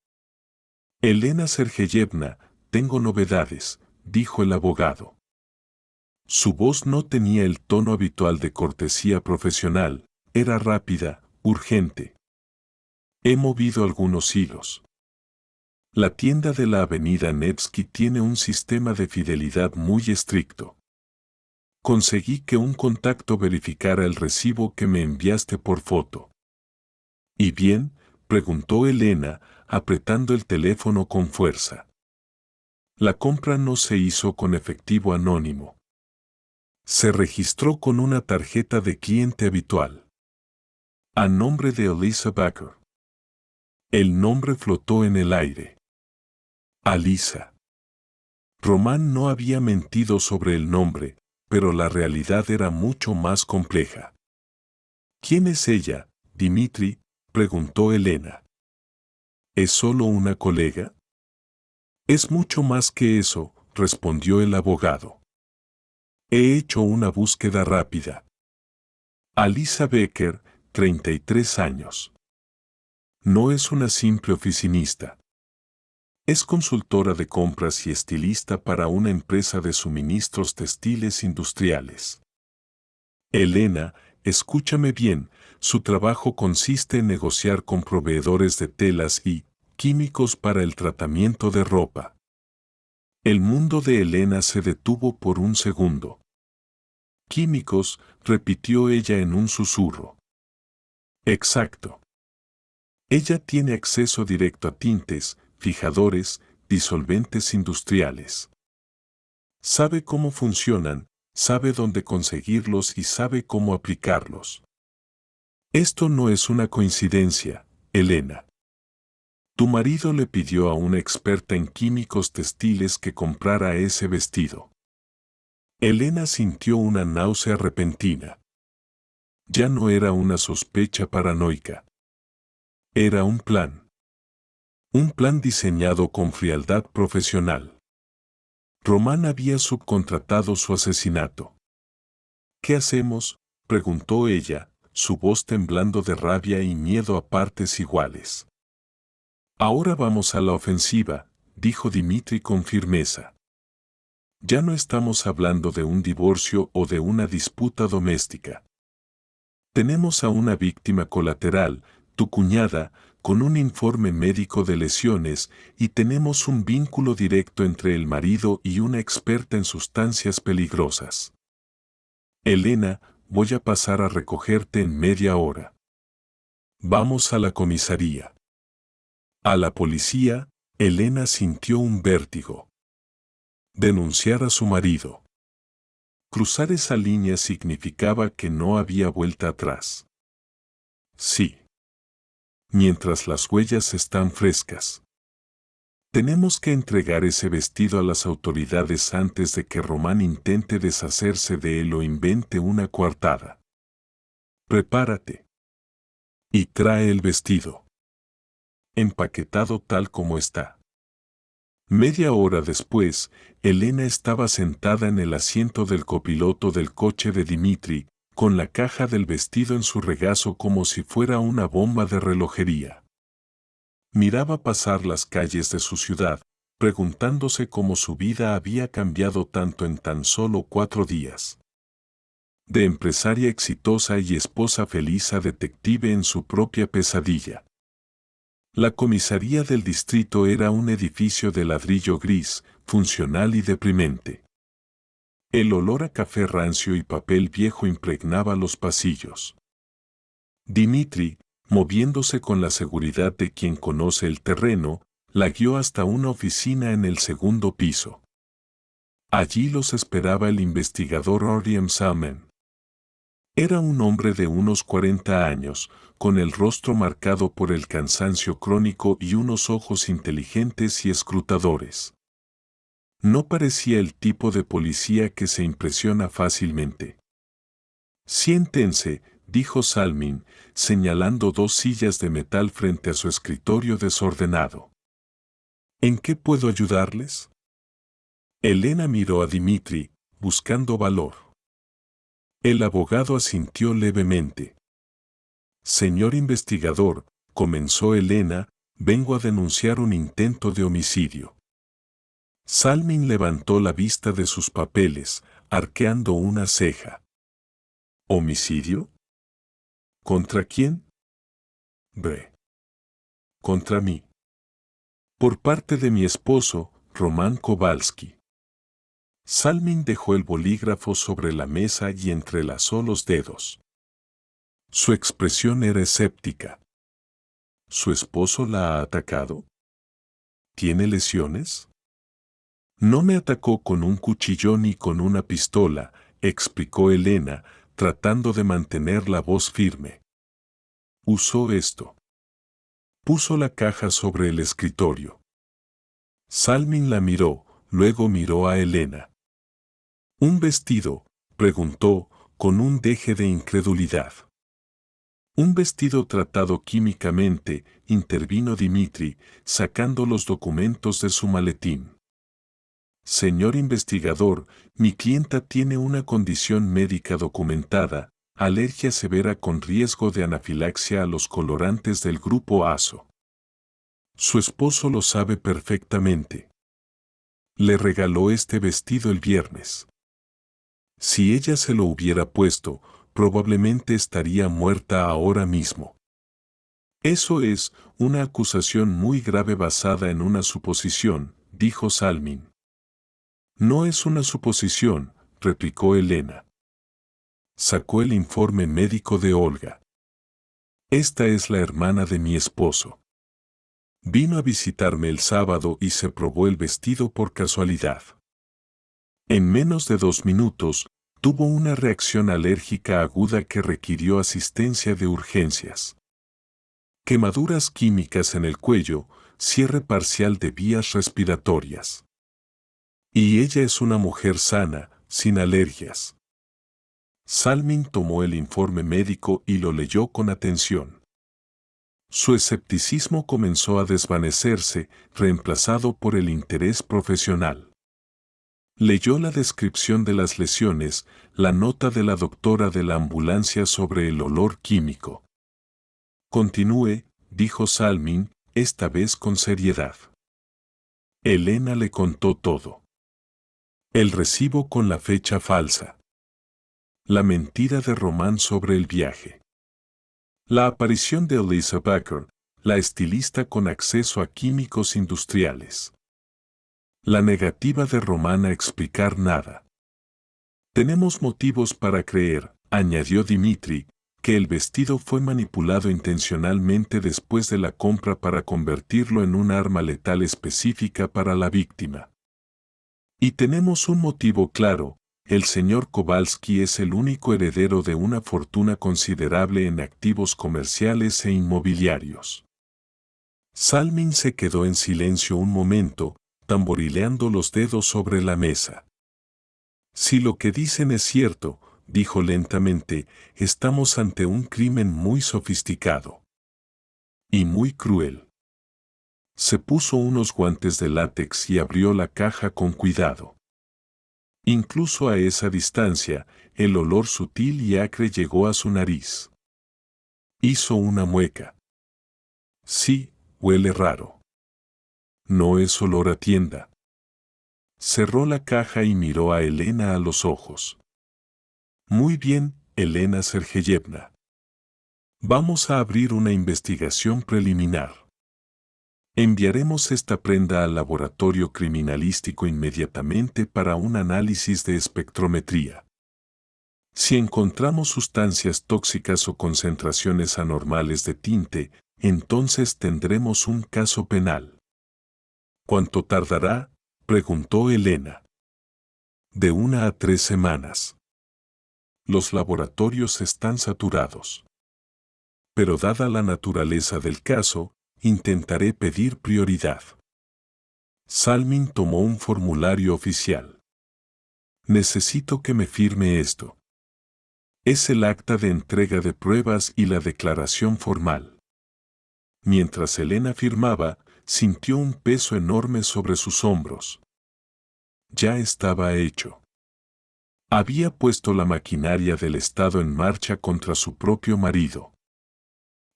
Elena Sergeyevna, tengo novedades, dijo el abogado. Su voz no tenía el tono habitual de cortesía profesional, era rápida, urgente. He movido algunos hilos. La tienda de la avenida Nevsky tiene un sistema de fidelidad muy estricto. Conseguí que un contacto verificara el recibo que me enviaste por foto. ¿Y bien?, preguntó Elena, apretando el teléfono con fuerza. La compra no se hizo con efectivo anónimo. Se registró con una tarjeta de cliente habitual. A nombre de Elisa Baker. El nombre flotó en el aire. Alisa. Román no había mentido sobre el nombre, pero la realidad era mucho más compleja. ¿Quién es ella, Dimitri?, preguntó Elena. ¿Es solo una colega? Es mucho más que eso, respondió el abogado. He hecho una búsqueda rápida. Alisa Becker, 33 años. No es una simple oficinista. Es consultora de compras y estilista para una empresa de suministros textiles industriales. Elena, escúchame bien, su trabajo consiste en negociar con proveedores de telas y químicos para el tratamiento de ropa. El mundo de Elena se detuvo por un segundo. Químicos, repitió ella en un susurro. Exacto. Ella tiene acceso directo a tintes, fijadores, disolventes industriales. Sabe cómo funcionan, sabe dónde conseguirlos y sabe cómo aplicarlos. Esto no es una coincidencia, Elena. Tu marido le pidió a una experta en químicos textiles que comprara ese vestido. Elena sintió una náusea repentina. Ya no era una sospecha paranoica. Era un plan. Un plan diseñado con frialdad profesional. Román había subcontratado su asesinato. ¿Qué hacemos?, preguntó ella, su voz temblando de rabia y miedo a partes iguales. Ahora vamos a la ofensiva, dijo Dimitri con firmeza. Ya no estamos hablando de un divorcio o de una disputa doméstica. Tenemos a una víctima colateral, tu cuñada, con un informe médico de lesiones, y tenemos un vínculo directo entre el marido y una experta en sustancias peligrosas. Elena, voy a pasar a recogerte en media hora. Vamos a la comisaría. A la policía, Elena sintió un vértigo. Denunciar a su marido. Cruzar esa línea significaba que no había vuelta atrás. Sí. Mientras las huellas están frescas. Tenemos que entregar ese vestido a las autoridades antes de que Román intente deshacerse de él o invente una coartada. Prepárate. Y trae el vestido. Empaquetado tal como está. Media hora después, Elena estaba sentada en el asiento del copiloto del coche de Dimitri, con la caja del vestido en su regazo como si fuera una bomba de relojería. Miraba pasar las calles de su ciudad, preguntándose cómo su vida había cambiado tanto en tan solo 4 días. De empresaria exitosa y esposa feliz a detective en su propia pesadilla. La comisaría del distrito era un edificio de ladrillo gris, funcional y deprimente. El olor a café rancio y papel viejo impregnaba los pasillos. Dimitri, moviéndose con la seguridad de quien conoce el terreno, la guió hasta una oficina en el segundo piso. Allí los esperaba el investigador Oriam Salmen. Era un hombre de unos 40 años, con el rostro marcado por el cansancio crónico y unos ojos inteligentes y escrutadores. No parecía el tipo de policía que se impresiona fácilmente. Siéntense, dijo Salmin, señalando 2 sillas de metal frente a su escritorio desordenado. ¿En qué puedo ayudarles? Elena miró a Dimitri, buscando valor. El abogado asintió levemente. Señor investigador, comenzó Elena, vengo a denunciar un intento de homicidio. Salmin levantó la vista de sus papeles, arqueando una ceja. ¿Homicidio? ¿Contra quién? Bre. Contra mí. Por parte de mi esposo, Román Kowalski. Salmin dejó el bolígrafo sobre la mesa y entrelazó los dedos. Su expresión era escéptica. ¿Su esposo la ha atacado? ¿Tiene lesiones? No me atacó con un cuchillo ni con una pistola, explicó Elena, tratando de mantener la voz firme. Usó esto. Puso la caja sobre el escritorio. Salmin la miró, luego miró a Elena. ¿Un vestido?, preguntó, con un deje de incredulidad. Un vestido tratado químicamente, intervino Dimitri, sacando los documentos de su maletín. Señor investigador, mi clienta tiene una condición médica documentada, alergia severa con riesgo de anafilaxia a los colorantes del grupo azo. Su esposo lo sabe perfectamente. Le regaló este vestido el viernes. Si ella se lo hubiera puesto, probablemente estaría muerta ahora mismo. Eso es una acusación muy grave basada en una suposición, dijo Salmin. No es una suposición, replicó Elena. Sacó el informe médico de Olga. Esta es la hermana de mi esposo. Vino a visitarme el sábado y se probó el vestido por casualidad. En menos de 2 minutos, tuvo una reacción alérgica aguda que requirió asistencia de urgencias. Quemaduras químicas en el cuello, cierre parcial de vías respiratorias. Y ella es una mujer sana, sin alergias. Salmin tomó el informe médico y lo leyó con atención. Su escepticismo comenzó a desvanecerse, reemplazado por el interés profesional. Leyó la descripción de las lesiones, la nota de la doctora de la ambulancia sobre el olor químico. Continúe, dijo Salmin, esta vez con seriedad. Elena le contó todo. El recibo con la fecha falsa. La mentira de Román sobre el viaje. La aparición de Elisa Becker, la estilista con acceso a químicos industriales. La negativa de Román a explicar nada. Tenemos motivos para creer, añadió Dimitri, que el vestido fue manipulado intencionalmente después de la compra para convertirlo en un arma letal específica para la víctima. Y tenemos un motivo claro: el señor Kowalski es el único heredero de una fortuna considerable en activos comerciales e inmobiliarios. Salmin se quedó en silencio un momento, tamborileando los dedos sobre la mesa. Si lo que dicen es cierto, dijo lentamente, estamos ante un crimen muy sofisticado. Y muy cruel. Se puso unos guantes de látex y abrió la caja con cuidado. Incluso a esa distancia, el olor sutil y acre llegó a su nariz. Hizo una mueca. Sí, huele raro. No es olor a tienda. Cerró la caja y miró a Elena a los ojos. Muy bien, Elena Sergeyevna. Vamos a abrir una investigación preliminar. Enviaremos esta prenda al laboratorio criminalístico inmediatamente para un análisis de espectrometría. Si encontramos sustancias tóxicas o concentraciones anormales de tinte, entonces tendremos un caso penal. ¿Cuánto tardará?, preguntó Elena. De 1 a 3 semanas. Los laboratorios están saturados. Pero dada la naturaleza del caso, intentaré pedir prioridad. Salmin tomó un formulario oficial. Necesito que me firme esto. Es el acta de entrega de pruebas y la declaración formal. Mientras Elena firmaba, sintió un peso enorme sobre sus hombros. Ya estaba hecho. Había puesto la maquinaria del Estado en marcha contra su propio marido.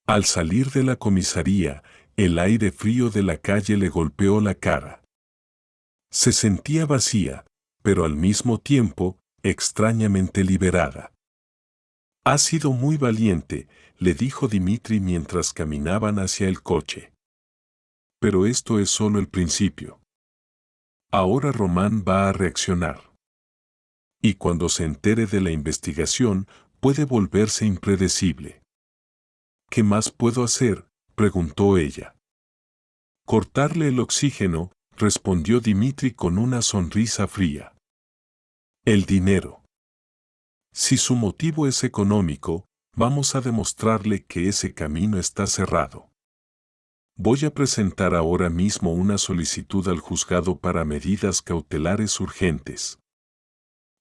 Al salir de la comisaría, el aire frío de la calle le golpeó la cara. Se sentía vacía, pero al mismo tiempo, extrañamente liberada. «Ha sido muy valiente», le dijo Dimitri mientras caminaban hacia el coche. «Pero esto es solo el principio. Ahora Román va a reaccionar. Y cuando se entere de la investigación, puede volverse impredecible». «¿Qué más puedo hacer?», preguntó ella. «Cortarle el oxígeno», respondió Dimitri con una sonrisa fría. «El dinero. Si su motivo es económico, vamos a demostrarle que ese camino está cerrado. Voy a presentar ahora mismo una solicitud al juzgado para medidas cautelares urgentes.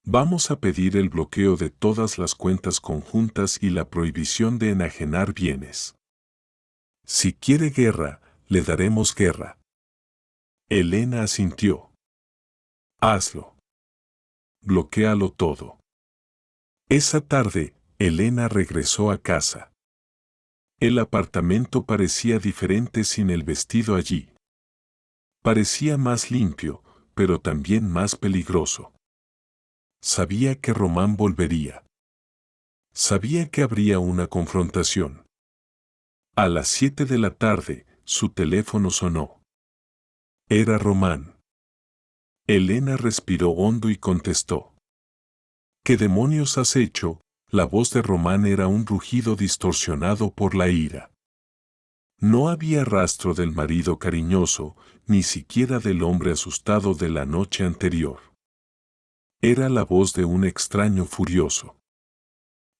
Vamos a pedir el bloqueo de todas las cuentas conjuntas y la prohibición de enajenar bienes. Si quiere guerra, le daremos guerra». Elena asintió. «Hazlo. Bloquéalo todo». Esa tarde, Elena regresó a casa. El apartamento parecía diferente sin el vestido allí. Parecía más limpio, pero también más peligroso. Sabía que Román volvería. Sabía que habría una confrontación. A las 7 de la tarde, su teléfono sonó. Era Román. Elena respiró hondo y contestó. «¿Qué demonios has hecho?». La voz de Román era un rugido distorsionado por la ira. No había rastro del marido cariñoso, ni siquiera del hombre asustado de la noche anterior. Era la voz de un extraño furioso.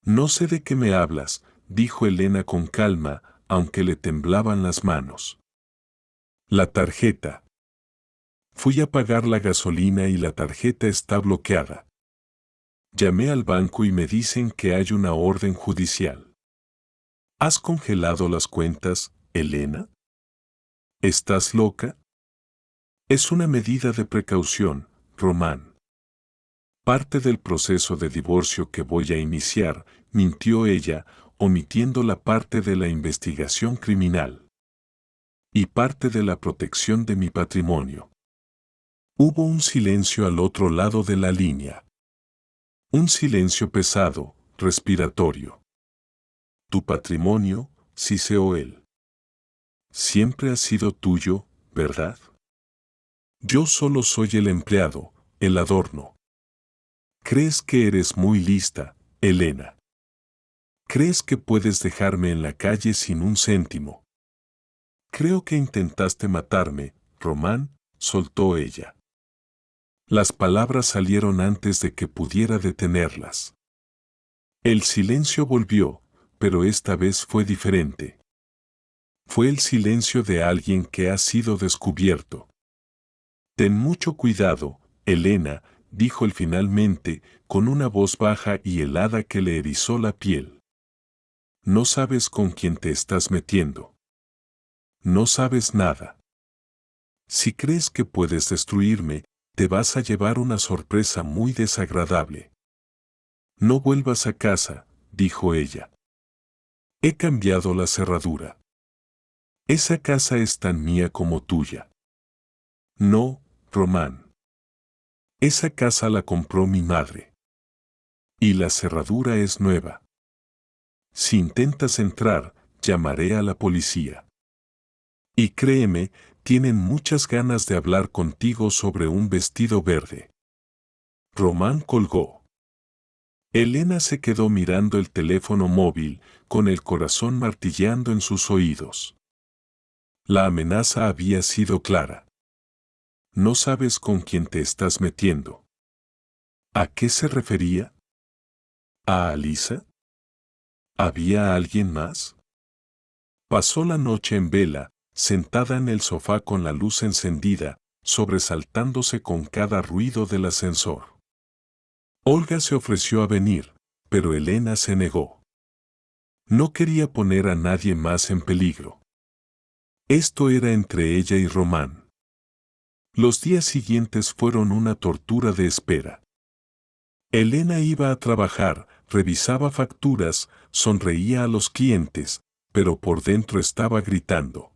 «No sé de qué me hablas», dijo Elena con calma, aunque le temblaban las manos. «La tarjeta. Fui a pagar la gasolina y la tarjeta está bloqueada. Llamé al banco y me dicen que hay una orden judicial». «¿Has congelado las cuentas, Elena? ¿Estás loca?». «Es una medida de precaución, Román. Parte del proceso de divorcio que voy a iniciar», mintió ella, omitiendo la parte de la investigación criminal. «Y parte de la protección de mi patrimonio». Hubo un silencio al otro lado de la línea. Un silencio pesado, respiratorio. «Tu patrimonio», siseó él. «Siempre ha sido tuyo, ¿verdad? Yo solo soy el empleado, el adorno». «Crees que eres muy lista, Elena». ¿Crees que puedes dejarme en la calle sin un céntimo? Creo que intentaste matarme, Román, soltó ella. Las palabras salieron antes de que pudiera detenerlas. El silencio volvió, pero esta vez fue diferente. Fue el silencio de alguien que ha sido descubierto. Ten mucho cuidado, Elena, dijo él finalmente, con una voz baja y helada que le erizó la piel. No sabes con quién te estás metiendo. No sabes nada. Si crees que puedes destruirme, te vas a llevar una sorpresa muy desagradable. No vuelvas a casa, dijo ella. He cambiado la cerradura. Esa casa es tan mía como tuya. No, Román. Esa casa la compró mi madre. Y la cerradura es nueva. Si intentas entrar, llamaré a la policía. Y créeme, tienen muchas ganas de hablar contigo sobre un vestido verde. Román colgó. Elena se quedó mirando el teléfono móvil, con el corazón martilleando en sus oídos. La amenaza había sido clara. No sabes con quién te estás metiendo. ¿A qué se refería? ¿A Alisa? ¿Había alguien más? Pasó la noche en vela, sentada en el sofá con la luz encendida, sobresaltándose con cada ruido del ascensor. Olga se ofreció a venir, pero Elena se negó. No quería poner a nadie más en peligro. Esto era entre ella y Román. Los días siguientes fueron una tortura de espera. Elena iba a trabajar, revisaba facturas, sonreía a los clientes, pero por dentro estaba gritando.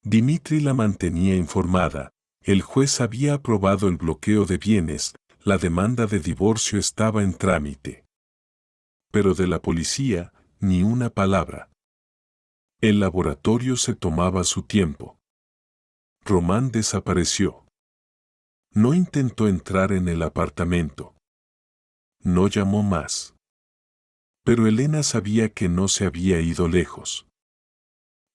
Dimitri la mantenía informada, el juez había aprobado el bloqueo de bienes, la demanda de divorcio estaba en trámite. Pero de la policía, ni una palabra. El laboratorio se tomaba su tiempo. Román desapareció. No intentó entrar en el apartamento. No llamó más. Pero Elena sabía que no se había ido lejos.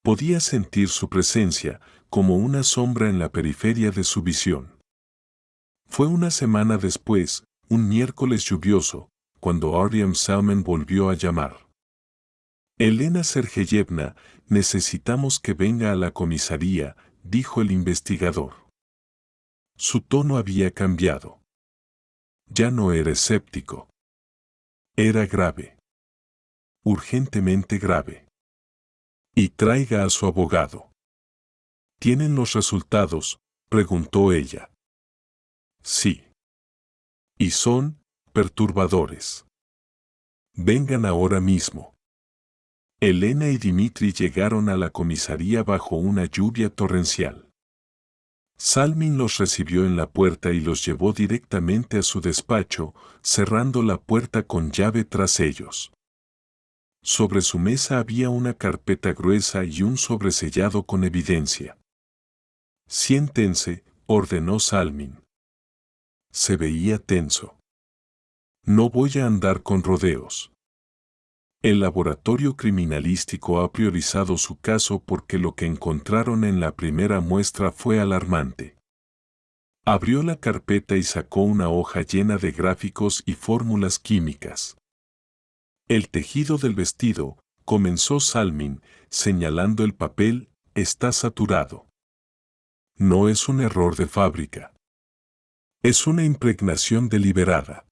Podía sentir su presencia, como una sombra en la periferia de su visión. Fue una semana después, un miércoles lluvioso, cuando Artyom Salman volvió a llamar. Elena Sergeyevna, necesitamos que venga a la comisaría, dijo el investigador. Su tono había cambiado. Ya no era escéptico. Era grave. Urgentemente grave. Y traiga a su abogado. ¿Tienen los resultados?, preguntó ella. Sí. Y son perturbadores. Vengan ahora mismo. Elena y Dimitri llegaron a la comisaría bajo una lluvia torrencial. Salmin los recibió en la puerta y los llevó directamente a su despacho, cerrando la puerta con llave tras ellos. Sobre su mesa había una carpeta gruesa y un sobresellado con evidencia. Siéntense, ordenó Salmin. Se veía tenso. No voy a andar con rodeos. El laboratorio criminalístico ha priorizado su caso porque lo que encontraron en la primera muestra fue alarmante. Abrió la carpeta y sacó una hoja llena de gráficos y fórmulas químicas. El tejido del vestido, comenzó Salmin, señalando el papel, está saturado. No es un error de fábrica. Es una impregnación deliberada.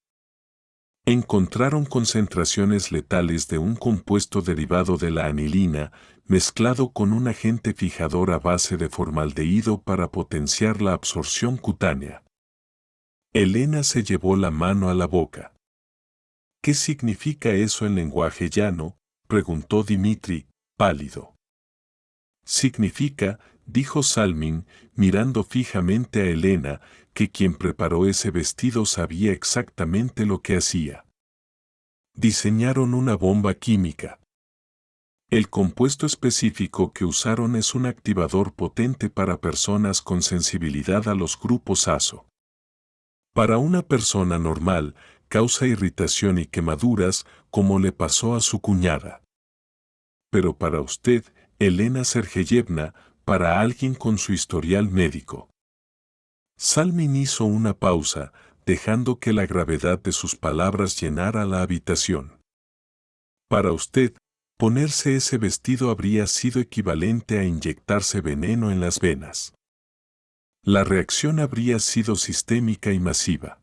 Encontraron concentraciones letales de un compuesto derivado de la anilina, mezclado con un agente fijador a base de formaldehído para potenciar la absorción cutánea. Elena se llevó la mano a la boca. ¿Qué significa eso en lenguaje llano?, preguntó Dimitri, pálido. Significa, dijo Salmin, mirando fijamente a Elena, que quien preparó ese vestido sabía exactamente lo que hacía. Diseñaron una bomba química. El compuesto específico que usaron es un activador potente para personas con sensibilidad a los grupos ASO. Para una persona normal, causa irritación y quemaduras como le pasó a su cuñada. Pero para usted, Elena Sergeyevna, para alguien con su historial médico. Salmin hizo una pausa, dejando que la gravedad de sus palabras llenara la habitación. Para usted, ponerse ese vestido habría sido equivalente a inyectarse veneno en las venas. La reacción habría sido sistémica y masiva.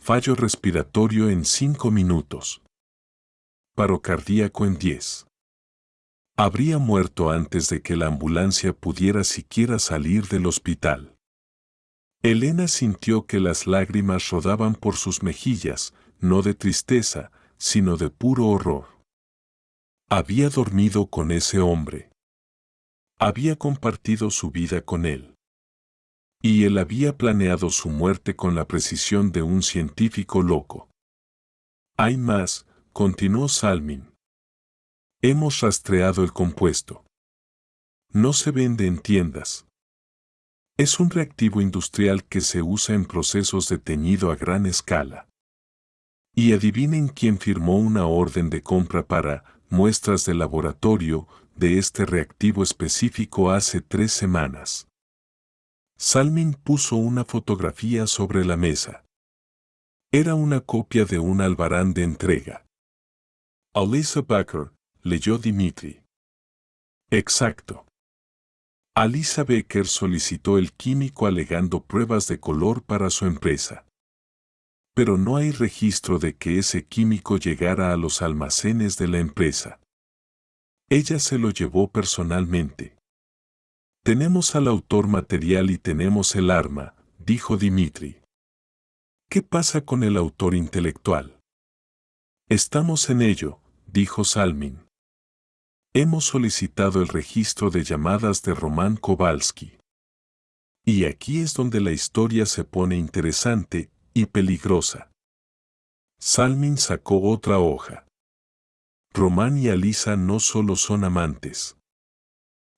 Fallo respiratorio en 5 minutos. Paro cardíaco en 10. Habría muerto antes de que la ambulancia pudiera siquiera salir del hospital. Elena sintió que las lágrimas rodaban por sus mejillas, no de tristeza, sino de puro horror. Había dormido con ese hombre. Había compartido su vida con él. Y él había planeado su muerte con la precisión de un científico loco. Hay más, continuó Salmin. Hemos rastreado el compuesto. No se vende en tiendas. Es un reactivo industrial que se usa en procesos de teñido a gran escala. Y adivinen quién firmó una orden de compra para muestras de laboratorio de este reactivo específico hace 3 semanas. Salmin puso una fotografía sobre la mesa. Era una copia de un albarán de entrega. Alisa Becker, leyó Dimitri. Exacto. Alisa Becker solicitó el químico alegando pruebas de color para su empresa. Pero no hay registro de que ese químico llegara a los almacenes de la empresa. Ella se lo llevó personalmente. Tenemos al autor material y tenemos el arma, dijo Dimitri. ¿Qué pasa con el autor intelectual? Estamos en ello, dijo Salmin. Hemos solicitado el registro de llamadas de Roman Kowalski. Y aquí es donde la historia se pone interesante y peligrosa. Salmin sacó otra hoja. Roman y Alisa no solo son amantes.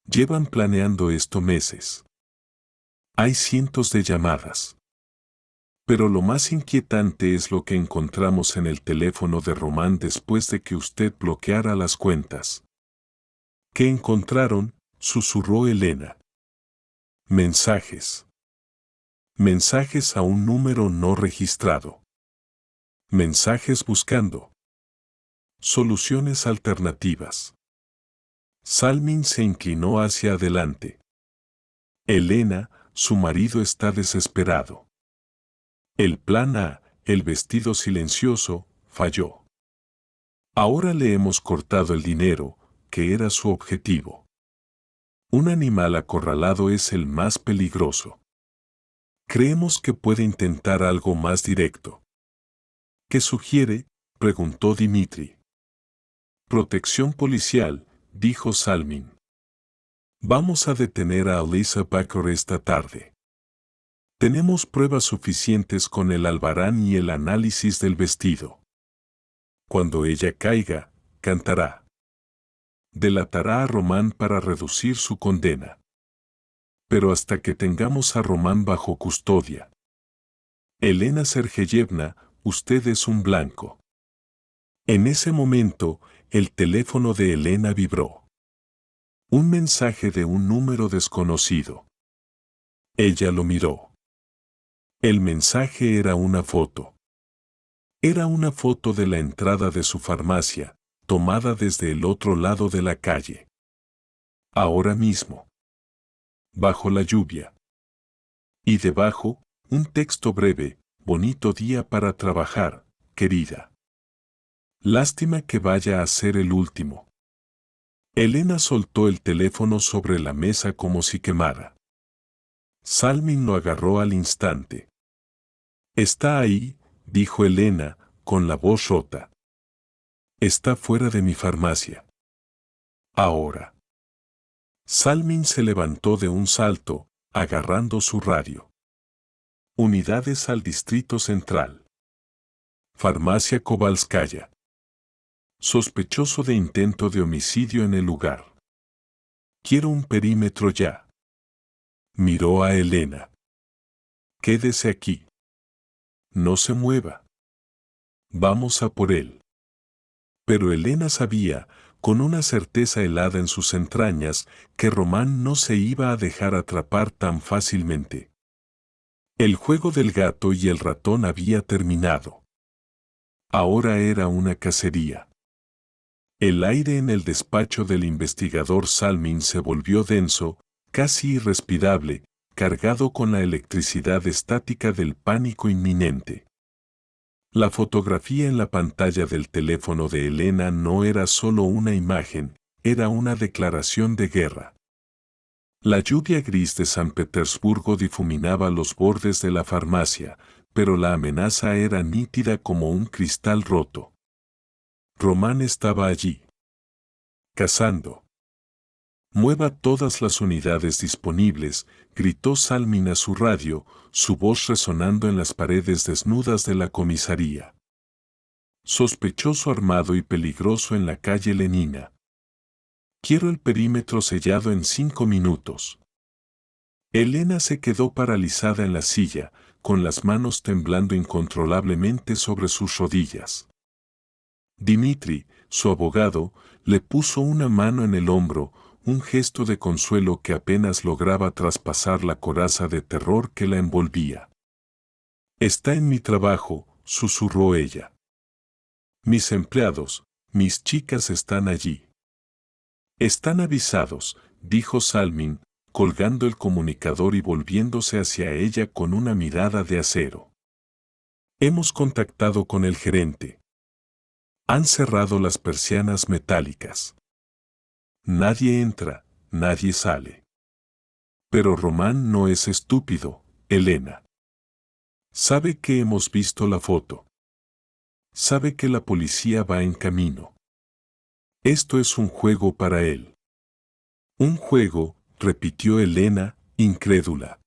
Llevan planeando esto meses. Hay cientos de llamadas. Pero lo más inquietante es lo que encontramos en el teléfono de Roman después de que usted bloqueara las cuentas. ¿Qué encontraron?, susurró Elena. Mensajes. Mensajes a un número no registrado. Mensajes buscando soluciones alternativas. Salmin se inclinó hacia adelante. Elena, su marido está desesperado. El plan A, el vestido silencioso, falló. Ahora le hemos cortado el dinero, que era su objetivo. Un animal acorralado es el más peligroso. Creemos que puede intentar algo más directo. ¿Qué sugiere?, preguntó Dimitri. Protección policial, dijo Salmin. Vamos a detener a Alisa Becker esta tarde. Tenemos pruebas suficientes con el albarán y el análisis del vestido. Cuando ella caiga, cantará. Delatará a Roman para reducir su condena. Pero hasta que tengamos a Roman bajo custodia. Elena Sergeyevna, usted es un blanco. En ese momento, el teléfono de Elena vibró. Un mensaje de un número desconocido. Ella lo miró. El mensaje era una foto. Era una foto de la entrada de su farmacia, tomada desde el otro lado de la calle. Ahora mismo. Bajo la lluvia. Y debajo, un texto breve: bonito día para trabajar, querida. Lástima que vaya a ser el último. Elena soltó el teléfono sobre la mesa como si quemara. Salmin lo agarró al instante. Está ahí, dijo Elena, con la voz rota. Está fuera de mi farmacia. Ahora. Salmin se levantó de un salto, agarrando su radio. Unidades al Distrito Central. Farmacia Kovalskaya. Sospechoso de intento de homicidio en el lugar. Quiero un perímetro ya. Miró a Elena. Quédese aquí. No se mueva. Vamos a por él. Pero Elena sabía, con una certeza helada en sus entrañas, que Román no se iba a dejar atrapar tan fácilmente. El juego del gato y el ratón había terminado. Ahora era una cacería. El aire en el despacho del investigador Salmin se volvió denso, casi irrespirable, cargado con la electricidad estática del pánico inminente. La fotografía en la pantalla del teléfono de Elena no era solo una imagen, era una declaración de guerra. La lluvia gris de San Petersburgo difuminaba los bordes de la farmacia, pero la amenaza era nítida como un cristal roto. Román estaba allí. Cazando. Mueva todas las unidades disponibles, gritó Salmin a su radio, su voz resonando en las paredes desnudas de la comisaría. Sospechoso armado y peligroso en la calle Lenina. Quiero el perímetro sellado en 5 minutos. Elena se quedó paralizada en la silla, con las manos temblando incontrolablemente sobre sus rodillas. Dimitri, su abogado, le puso una mano en el hombro, un gesto de consuelo que apenas lograba traspasar la coraza de terror que la envolvía. Está en mi trabajo, susurró ella. Mis empleados, mis chicas están allí. Están avisados, dijo Salmin, colgando el comunicador y volviéndose hacia ella con una mirada de acero. Hemos contactado con el gerente. Han cerrado las persianas metálicas. Nadie entra, nadie sale. Pero Román no es estúpido, Elena. Sabe que hemos visto la foto. Sabe que la policía va en camino. Esto es un juego para él. Un juego, repitió Elena, incrédula.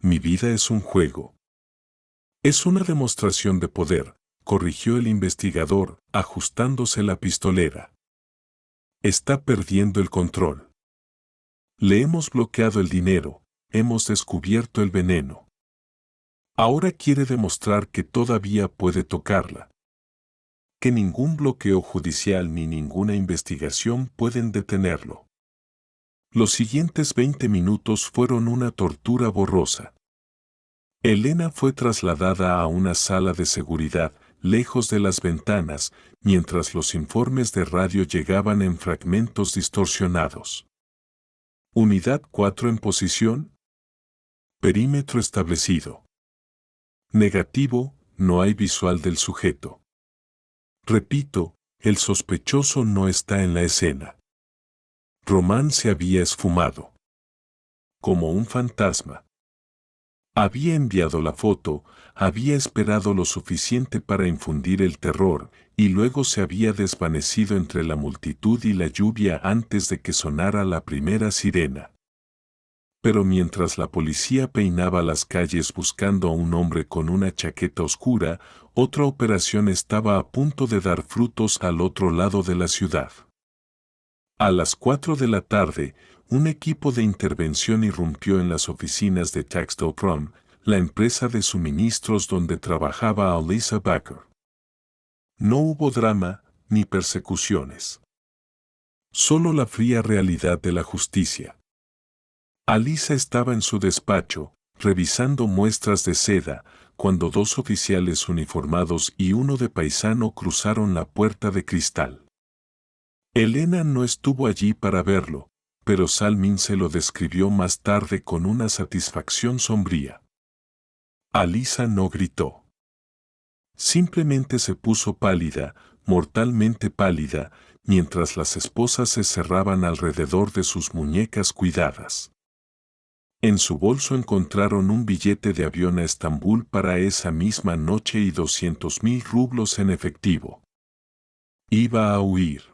Mi vida es un juego. Es una demostración de poder, corrigió el investigador, ajustándose la pistolera. Está perdiendo el control. Le hemos bloqueado el dinero, hemos descubierto el veneno. Ahora quiere demostrar que todavía puede tocarla. Que ningún bloqueo judicial ni ninguna investigación pueden detenerlo. Los siguientes 20 minutos fueron una tortura borrosa. Elena fue trasladada a una sala de seguridad, lejos de las ventanas, mientras los informes de radio llegaban en fragmentos distorsionados. Unidad 4 en posición. Perímetro establecido. Negativo, no hay visual del sujeto. Repito, el sospechoso no está en la escena. Román se había esfumado. Como un fantasma. Había enviado la foto, había esperado lo suficiente para infundir el terror, y luego se había desvanecido entre la multitud y la lluvia antes de que sonara la primera sirena. Pero mientras la policía peinaba las calles buscando a un hombre con una chaqueta oscura, otra operación estaba a punto de dar frutos al otro lado de la ciudad. A las 4 de la tarde, un equipo de intervención irrumpió en las oficinas de Taxdoprom, la empresa de suministros donde trabajaba Alisa Becker. No hubo drama ni persecuciones. Solo la fría realidad de la justicia. Alisa estaba en su despacho, revisando muestras de seda, cuando 2 oficiales uniformados y uno de paisano cruzaron la puerta de cristal. Elena no estuvo allí para verlo, pero Salmin se lo describió más tarde con una satisfacción sombría. Alisa no gritó. Simplemente se puso pálida, mortalmente pálida, mientras las esposas se cerraban alrededor de sus muñecas cuidadas. En su bolso encontraron un billete de avión a Estambul para esa misma noche y 200.000 rublos en efectivo. Iba a huir.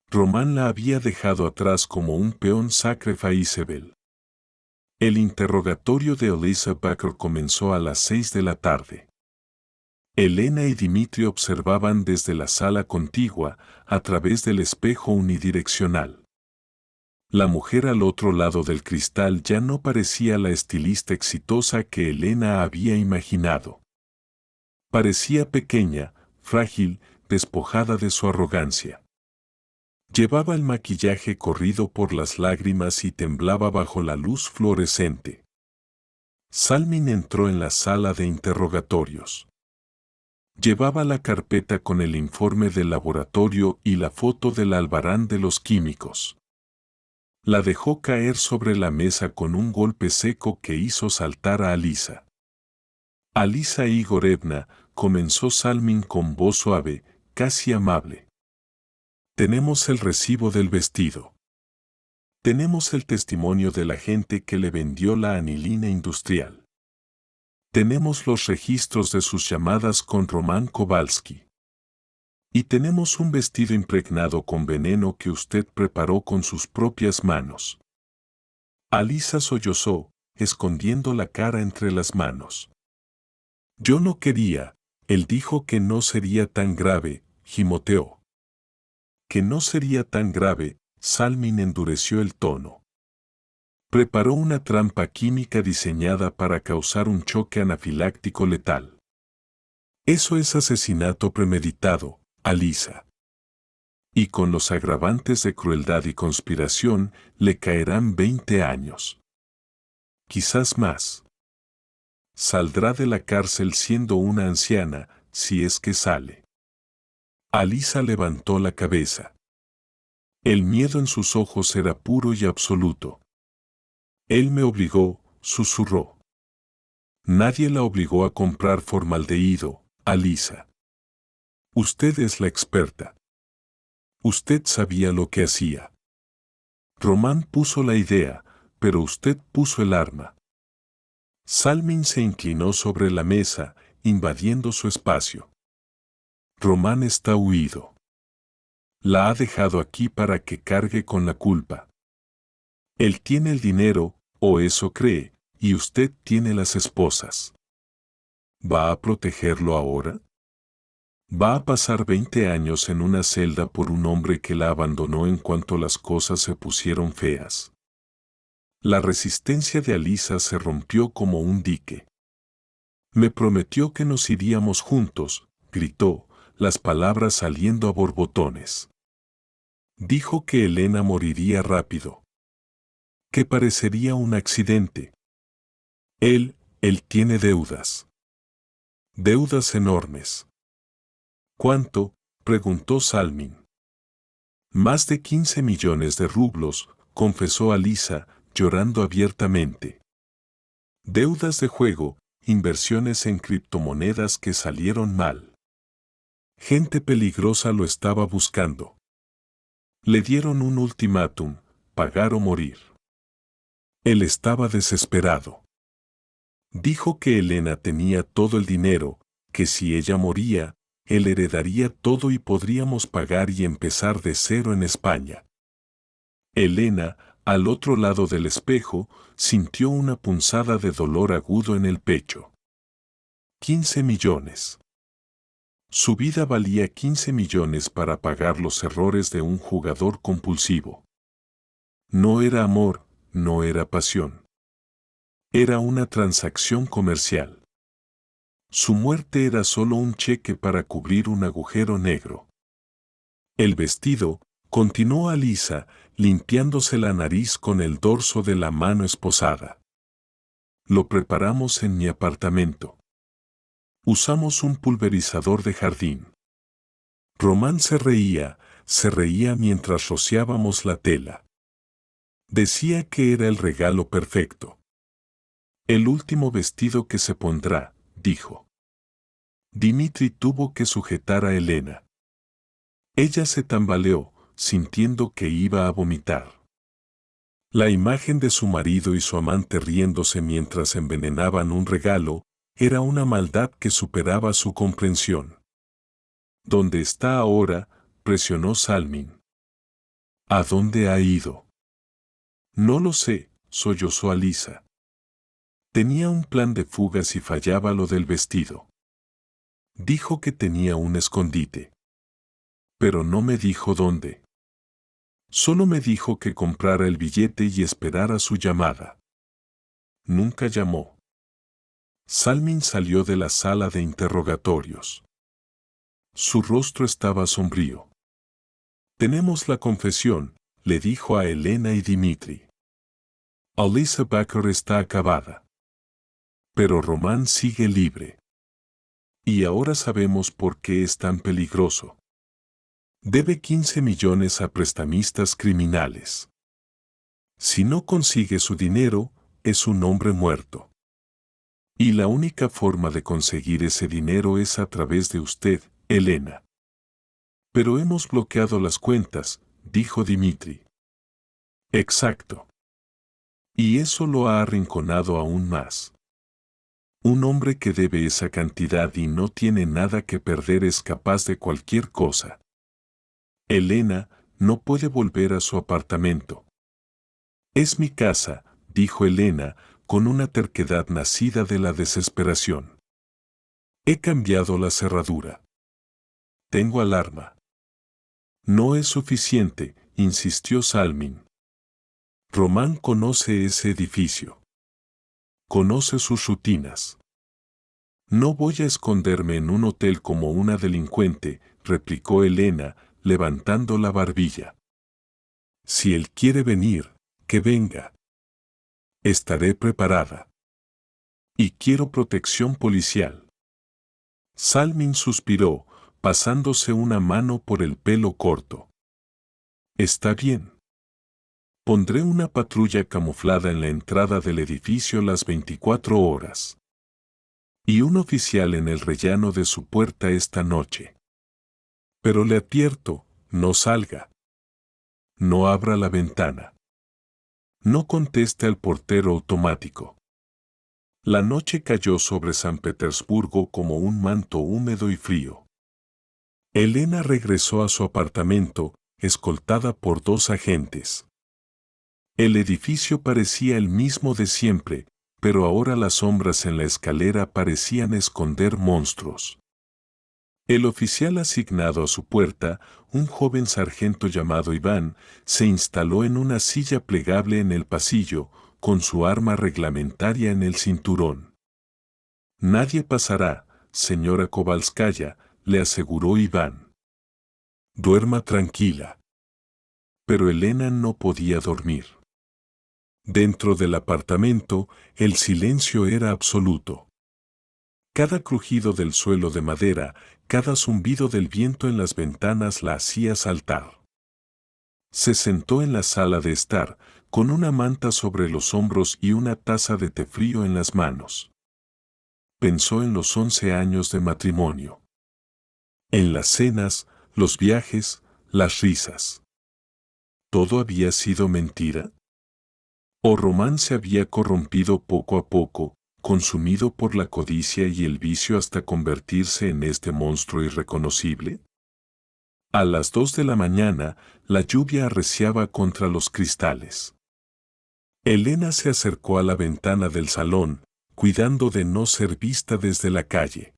Román la había dejado atrás como un peón sacrificable. El interrogatorio de Alisa Becker comenzó a las 6 de la tarde. Elena y Dimitri observaban desde la sala contigua, a través del espejo unidireccional. La mujer al otro lado del cristal ya no parecía la estilista exitosa que Elena había imaginado. Parecía pequeña, frágil, despojada de su arrogancia. Llevaba el maquillaje corrido por las lágrimas y temblaba bajo la luz fluorescente. Salmin entró en la sala de interrogatorios. Llevaba la carpeta con el informe del laboratorio y la foto del albarán de los químicos. La dejó caer sobre la mesa con un golpe seco que hizo saltar a Alisa. Alisa Igorevna, comenzó Salmin con voz suave, casi amable. Tenemos el recibo del vestido. Tenemos el testimonio de la gente que le vendió la anilina industrial. Tenemos los registros de sus llamadas con Roman Kowalski. Y tenemos un vestido impregnado con veneno que usted preparó con sus propias manos. Alisa sollozó, escondiendo la cara entre las manos. Yo no quería, él dijo que no sería tan grave, gimoteó. Que no sería tan grave, Salmin endureció el tono. Preparó una trampa química diseñada para causar un choque anafiláctico letal. Eso es asesinato premeditado, Alisa. Y con los agravantes de crueldad y conspiración, le caerán 20 años. Quizás más. Saldrá de la cárcel siendo una anciana, si es que sale. Alisa levantó la cabeza. El miedo en sus ojos era puro y absoluto. Él me obligó, susurró. Nadie la obligó a comprar formaldehído, Alisa. Usted es la experta. Usted sabía lo que hacía. Román puso la idea, pero usted puso el arma. Salmin se inclinó sobre la mesa, invadiendo su espacio. Román está huido. La ha dejado aquí para que cargue con la culpa. Él tiene el dinero, o eso cree, y usted tiene las esposas. ¿Va a protegerlo ahora? Va a pasar 20 años en una celda por un hombre que la abandonó en cuanto las cosas se pusieron feas. La resistencia de Alisa se rompió como un dique. Me prometió que nos iríamos juntos, gritó, las palabras saliendo a borbotones. Dijo que Elena moriría rápido. Que parecería un accidente. Él tiene deudas. Deudas enormes. ¿Cuánto?, preguntó Salmin. Más de 15 millones de rublos, confesó Alisa, llorando abiertamente. Deudas de juego, inversiones en criptomonedas que salieron mal. Gente peligrosa lo estaba buscando. Le dieron un ultimátum, pagar o morir. Él estaba desesperado. Dijo que Elena tenía todo el dinero, que si ella moría, él heredaría todo y podríamos pagar y empezar de cero en España. Elena, al otro lado del espejo, sintió una punzada de dolor agudo en el pecho. 15 millones. Su vida valía 15 millones para pagar los errores de un jugador compulsivo. No era amor, no era pasión. Era una transacción comercial. Su muerte era solo un cheque para cubrir un agujero negro. El vestido, continuó Alisa, limpiándose la nariz con el dorso de la mano esposada. Lo preparamos en mi apartamento. Usamos un pulverizador de jardín. Román se reía mientras rociábamos la tela. Decía que era el regalo perfecto. El último vestido que se pondrá, dijo. Dimitri tuvo que sujetar a Elena. Ella se tambaleó, sintiendo que iba a vomitar. La imagen de su marido y su amante riéndose mientras envenenaban un regalo, era una maldad que superaba su comprensión. ¿Dónde está ahora?, presionó Salmin. ¿A dónde ha ido? No lo sé, sollozó Alisa. Tenía un plan de fuga si fallaba lo del vestido. Dijo que tenía un escondite. Pero no me dijo dónde. Solo me dijo que comprara el billete y esperara su llamada. Nunca llamó. Salmin salió de la sala de interrogatorios. Su rostro estaba sombrío. Tenemos la confesión, le dijo a Elena y Dimitri. Alisa Baker está acabada. Pero Román sigue libre. Y ahora sabemos por qué es tan peligroso. Debe 15 millones a prestamistas criminales. Si no consigue su dinero, es un hombre muerto. Y la única forma de conseguir ese dinero es a través de usted, Elena. Pero hemos bloqueado las cuentas, dijo Dimitri. Exacto. Y eso lo ha arrinconado aún más. Un hombre que debe esa cantidad y no tiene nada que perder es capaz de cualquier cosa. Elena no puede volver a su apartamento. Es mi casa, dijo Elena, con una terquedad nacida de la desesperación. He cambiado la cerradura. Tengo alarma. No es suficiente, insistió Salmin. Román conoce ese edificio. Conoce sus rutinas. No voy a esconderme en un hotel como una delincuente, replicó Elena, levantando la barbilla. Si él quiere venir, que venga. Estaré preparada. Y quiero protección policial. Salmin suspiró, pasándose una mano por el pelo corto. Está bien. Pondré una patrulla camuflada en la entrada del edificio las 24 horas. Y un oficial en el rellano de su puerta esta noche. Pero le advierto, no salga. No abra la ventana. No conteste al portero automático. La noche cayó sobre San Petersburgo como un manto húmedo y frío. Elena regresó a su apartamento, escoltada por 2 agentes. El edificio parecía el mismo de siempre, pero ahora las sombras en la escalera parecían esconder monstruos. El oficial asignado a su puerta, un joven sargento llamado Iván, se instaló en una silla plegable en el pasillo, con su arma reglamentaria en el cinturón. Nadie pasará, señora Kovalskaya, le aseguró Iván. Duerma tranquila. Pero Elena no podía dormir. Dentro del apartamento, el silencio era absoluto. Cada crujido del suelo de madera, cada zumbido del viento en las ventanas la hacía saltar. Se sentó en la sala de estar, con una manta sobre los hombros y una taza de té frío en las manos. Pensó en los 11 años de matrimonio. En las cenas, los viajes, las risas. ¿Todo había sido mentira? ¿O Román se había corrompido poco a poco, consumido por la codicia y el vicio hasta convertirse en este monstruo irreconocible? A las 2 de la mañana, la lluvia arreciaba contra los cristales. Elena se acercó a la ventana del salón, cuidando de no ser vista desde la calle.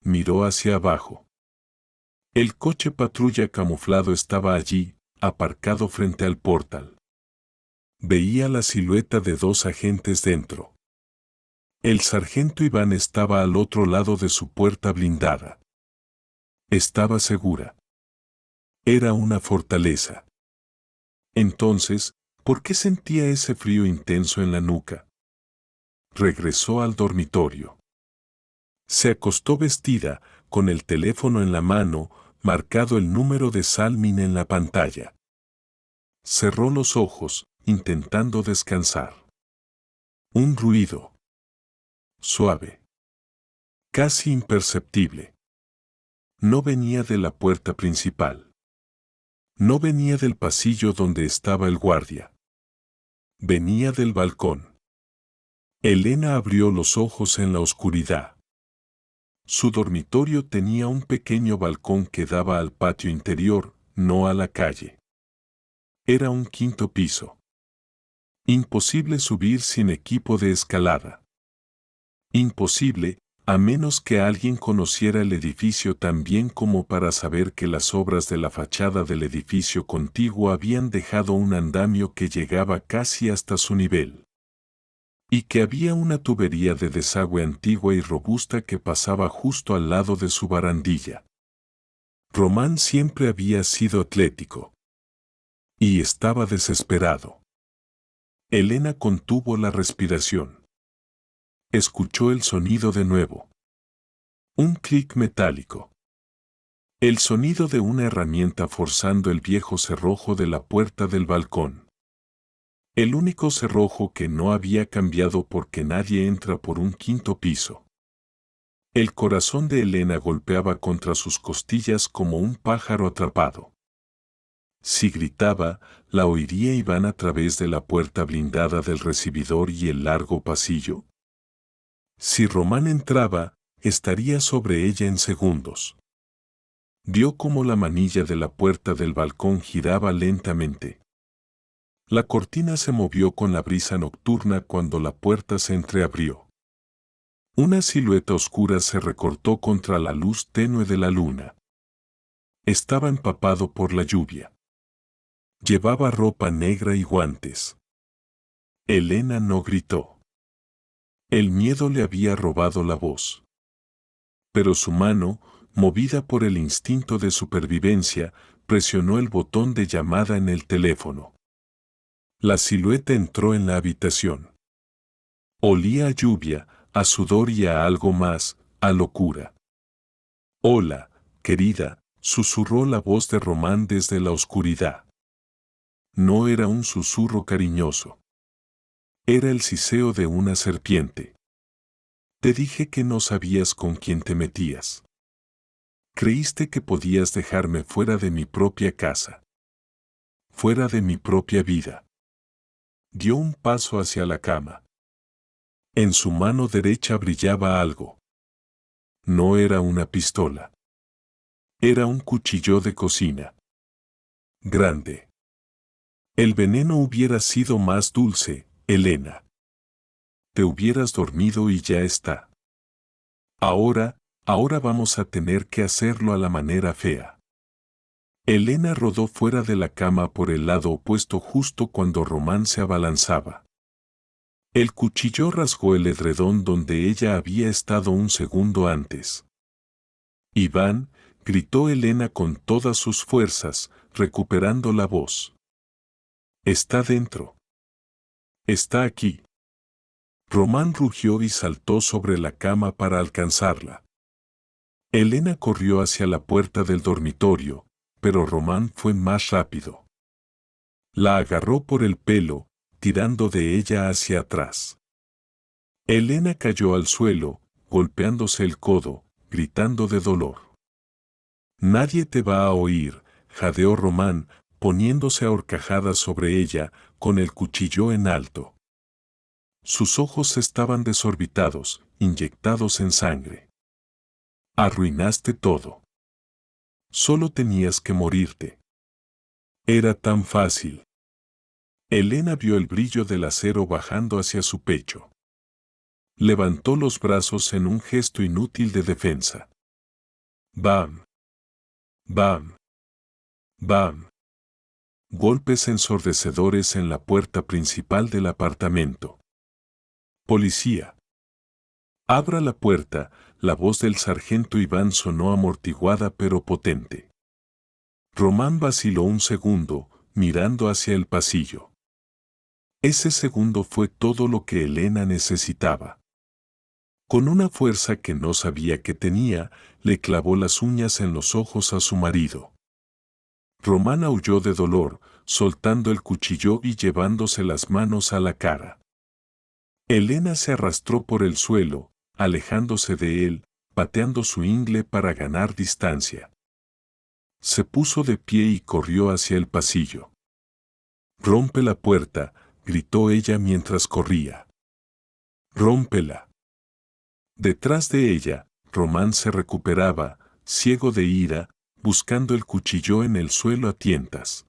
Miró hacia abajo. El coche patrulla camuflado estaba allí, aparcado frente al portal. Veía la silueta de 2 agentes dentro. El sargento Iván estaba al otro lado de su puerta blindada. Estaba segura. Era una fortaleza. Entonces, ¿por qué sentía ese frío intenso en la nuca? Regresó al dormitorio. Se acostó vestida, con el teléfono en la mano, marcado el número de Salmin en la pantalla. Cerró los ojos, intentando descansar. Un ruido. Suave. Casi imperceptible. No venía de la puerta principal. No venía del pasillo donde estaba el guardia. Venía del balcón. Elena abrió los ojos en la oscuridad. Su dormitorio tenía un pequeño balcón que daba al patio interior, no a la calle. Era un 5º piso. Imposible subir sin equipo de escalada. Imposible, a menos que alguien conociera el edificio tan bien como para saber que las obras de la fachada del edificio contiguo habían dejado un andamio que llegaba casi hasta su nivel. y que había una tubería de desagüe antigua y robusta que pasaba justo al lado de su barandilla. Román siempre había sido atlético. Y estaba desesperado. Elena contuvo la respiración. Escuchó el sonido de nuevo. Un clic metálico. El sonido de una herramienta forzando el viejo cerrojo de la puerta del balcón. El único cerrojo que no había cambiado porque nadie entra por un quinto piso. El corazón de Elena golpeaba contra sus costillas como un pájaro atrapado. Si gritaba, la oiría Iván a través de la puerta blindada del recibidor y el largo pasillo. Si Román entraba, estaría sobre ella en segundos. Vio cómo la manilla de la puerta del balcón giraba lentamente. La cortina se movió con la brisa nocturna cuando la puerta se entreabrió. Una silueta oscura se recortó contra la luz tenue de la luna. Estaba empapado por la lluvia. Llevaba ropa negra y guantes. Elena no gritó. El miedo le había robado la voz. Pero su mano, movida por el instinto de supervivencia, presionó el botón de llamada en el teléfono. La silueta entró en la habitación. Olía a lluvia, a sudor y a algo más, a locura. «Hola, querida», susurró la voz de Román desde la oscuridad. No era un susurro cariñoso. Era el siseo de una serpiente. Te dije que no sabías con quién te metías. Creíste que podías dejarme fuera de mi propia casa. Fuera de mi propia vida. Dio un paso hacia la cama. En su mano derecha brillaba algo. No era una pistola. Era un cuchillo de cocina. Grande. El veneno hubiera sido más dulce, Elena. Te hubieras dormido y ya está. Ahora vamos a tener que hacerlo a la manera fea. Elena rodó fuera de la cama por el lado opuesto justo cuando Román se abalanzaba. El cuchillo rasgó el edredón donde ella había estado un segundo antes. «Iván», gritó Elena con todas sus fuerzas, recuperando la voz. «Está dentro. Está aquí». Román rugió y saltó sobre la cama para alcanzarla. Elena corrió hacia la puerta del dormitorio, pero Román fue más rápido. La agarró por el pelo, tirando de ella hacia atrás. Elena cayó al suelo, golpeándose el codo, gritando de dolor. «Nadie te va a oír», jadeó Román, poniéndose a horcajadas sobre ella, con el cuchillo en alto. Sus ojos estaban desorbitados, inyectados en sangre. «Arruinaste todo. Solo tenías que morirte. Era tan fácil». Elena vio el brillo del acero bajando hacia su pecho. Levantó los brazos en un gesto inútil de defensa. «Bam. Bam. Bam». Golpes ensordecedores en la puerta principal del apartamento. «Policía. Abra la puerta», la voz del sargento Iván sonó amortiguada pero potente. Román vaciló un segundo, mirando hacia el pasillo. Ese segundo fue todo lo que Elena necesitaba. Con una fuerza que no sabía que tenía, le clavó las uñas en los ojos a su marido. Román aulló de dolor, soltando el cuchillo y llevándose las manos a la cara. Elena se arrastró por el suelo, alejándose de él, pateando su ingle para ganar distancia. Se puso de pie y corrió hacia el pasillo. «Rompe la puerta», gritó ella mientras corría. «Rómpela». Detrás de ella, Román se recuperaba, ciego de ira, buscando el cuchillo en el suelo a tientas.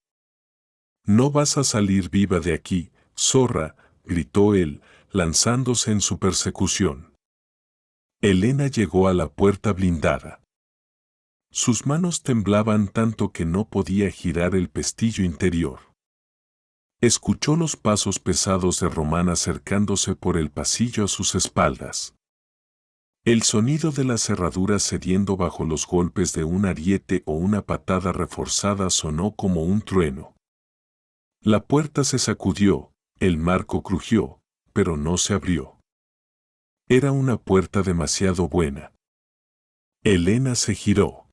«No vas a salir viva de aquí, zorra», gritó él, lanzándose en su persecución. Elena llegó a la puerta blindada. Sus manos temblaban tanto que no podía girar el pestillo interior. Escuchó los pasos pesados de Román acercándose por el pasillo a sus espaldas. El sonido de la cerradura cediendo bajo los golpes de un ariete o una patada reforzada sonó como un trueno. La puerta se sacudió, el marco crujió, pero no se abrió. Era una puerta demasiado buena. Elena se giró.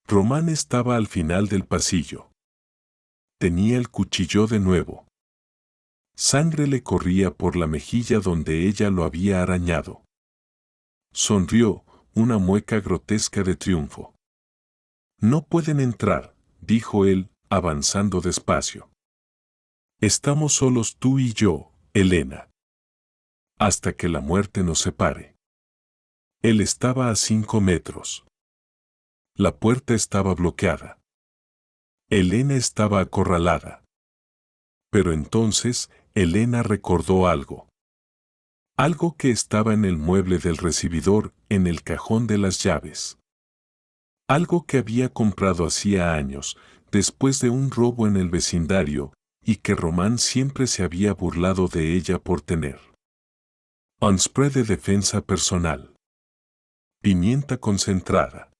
Román estaba al final del pasillo. Tenía el cuchillo de nuevo. Sangre le corría por la mejilla donde ella lo había arañado. Sonrió, una mueca grotesca de triunfo. No pueden entrar, dijo él, avanzando despacio. Estamos solos tú y yo, Elena. Hasta que la muerte nos separe. Él estaba a 5 metros. La puerta estaba bloqueada. Elena estaba acorralada. Pero entonces, Elena recordó algo. Algo que estaba en el mueble del recibidor, en el cajón de las llaves. Algo que había comprado hacía años, después de un robo en el vecindario, y que Román siempre se había burlado de ella por tener. Un spray de defensa personal. Pimienta concentrada.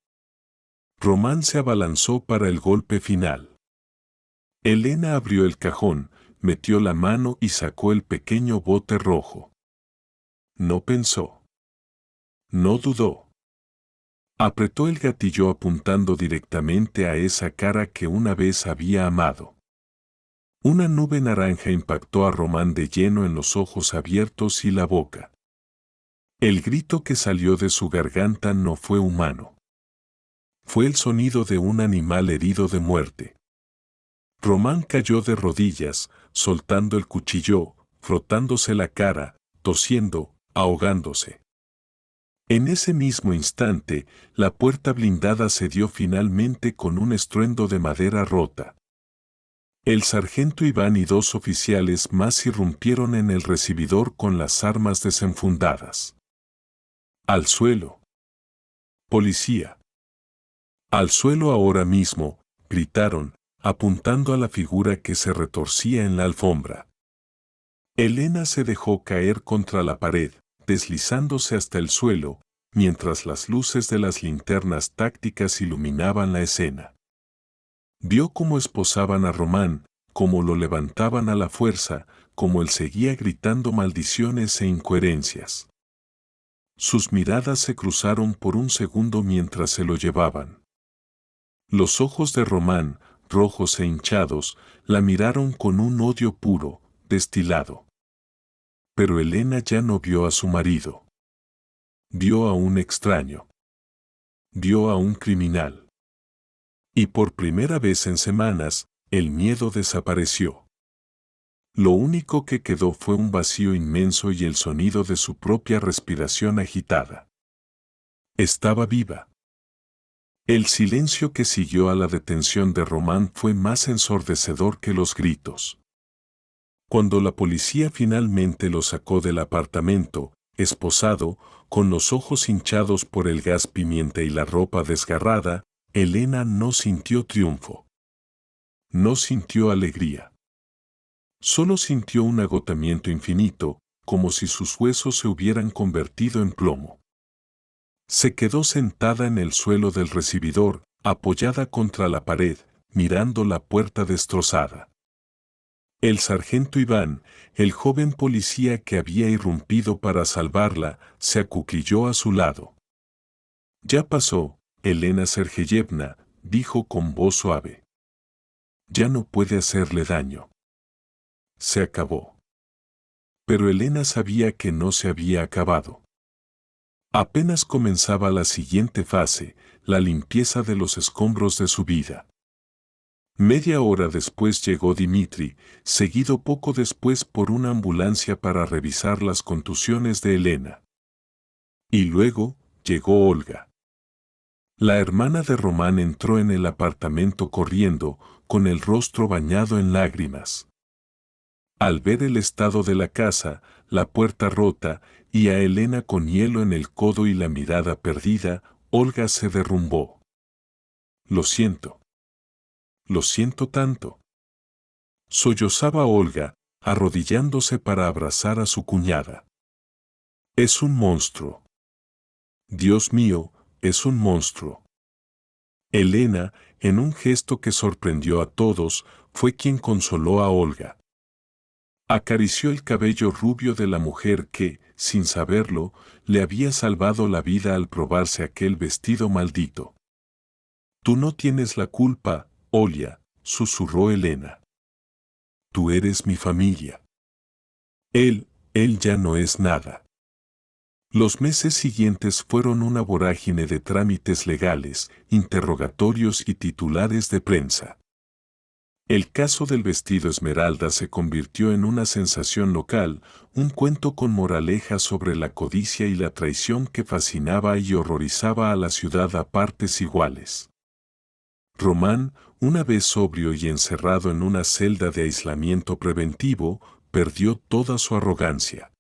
Román se abalanzó para el golpe final. Elena abrió el cajón, metió la mano y sacó el pequeño bote rojo. No pensó. No dudó. Apretó el gatillo apuntando directamente a esa cara que una vez había amado. Una nube naranja impactó a Román de lleno en los ojos abiertos y la boca. El grito que salió de su garganta no fue humano. Fue el sonido de un animal herido de muerte. Román cayó de rodillas, soltando el cuchillo, frotándose la cara, tosiendo, ahogándose. En ese mismo instante, la puerta blindada cedió finalmente con un estruendo de madera rota. El sargento Iván y 2 oficiales más irrumpieron en el recibidor con las armas desenfundadas. ¡Al suelo! ¡Policía! ¡Al suelo ahora mismo!, gritaron, apuntando a la figura que se retorcía en la alfombra. Elena se dejó caer contra la pared, deslizándose hasta el suelo, mientras las luces de las linternas tácticas iluminaban la escena. Vio cómo esposaban a Román, cómo lo levantaban a la fuerza, cómo él seguía gritando maldiciones e incoherencias. Sus miradas se cruzaron por un segundo mientras se lo llevaban. Los ojos de Román, rojos e hinchados, la miraron con un odio puro, destilado. Pero Elena ya no vio a su marido. Vio a un extraño. Vio a un criminal. Y por primera vez en semanas, el miedo desapareció. Lo único que quedó fue un vacío inmenso y el sonido de su propia respiración agitada. Estaba viva. El silencio que siguió a la detención de Román fue más ensordecedor que los gritos. Cuando la policía finalmente lo sacó del apartamento, esposado, con los ojos hinchados por el gas pimienta y la ropa desgarrada, Elena no sintió triunfo. No sintió alegría. Solo sintió un agotamiento infinito, como si sus huesos se hubieran convertido en plomo. Se quedó sentada en el suelo del recibidor, apoyada contra la pared, mirando la puerta destrozada. El sargento Iván, el joven policía que había irrumpido para salvarla, se acuclilló a su lado. «Ya pasó, Elena Sergeyevna», dijo con voz suave. «Ya no puede hacerle daño. Se acabó». Pero Elena sabía que no se había acabado. Apenas comenzaba la siguiente fase, la limpieza de los escombros de su vida. Media hora después llegó Dimitri, seguido poco después por una ambulancia para revisar las contusiones de Elena. Y luego, llegó Olga. La hermana de Román entró en el apartamento corriendo, con el rostro bañado en lágrimas. Al ver el estado de la casa, la puerta rota, y a Elena con hielo en el codo y la mirada perdida, Olga se derrumbó. «Lo siento. Lo siento tanto». Sollozaba Olga, arrodillándose para abrazar a su cuñada. Es un monstruo. Dios mío, es un monstruo. Elena, en un gesto que sorprendió a todos, fue quien consoló a Olga. Acarició el cabello rubio de la mujer que, sin saberlo, le había salvado la vida al probarse aquel vestido maldito. Tú no tienes la culpa, Olia, susurró Elena. Tú eres mi familia. Él ya no es nada. Los meses siguientes fueron una vorágine de trámites legales, interrogatorios y titulares de prensa. El caso del vestido esmeralda se convirtió en una sensación local, un cuento con moraleja sobre la codicia y la traición que fascinaba y horrorizaba a la ciudad a partes iguales. Román, una vez sobrio y encerrado en una celda de aislamiento preventivo, perdió toda su arrogancia.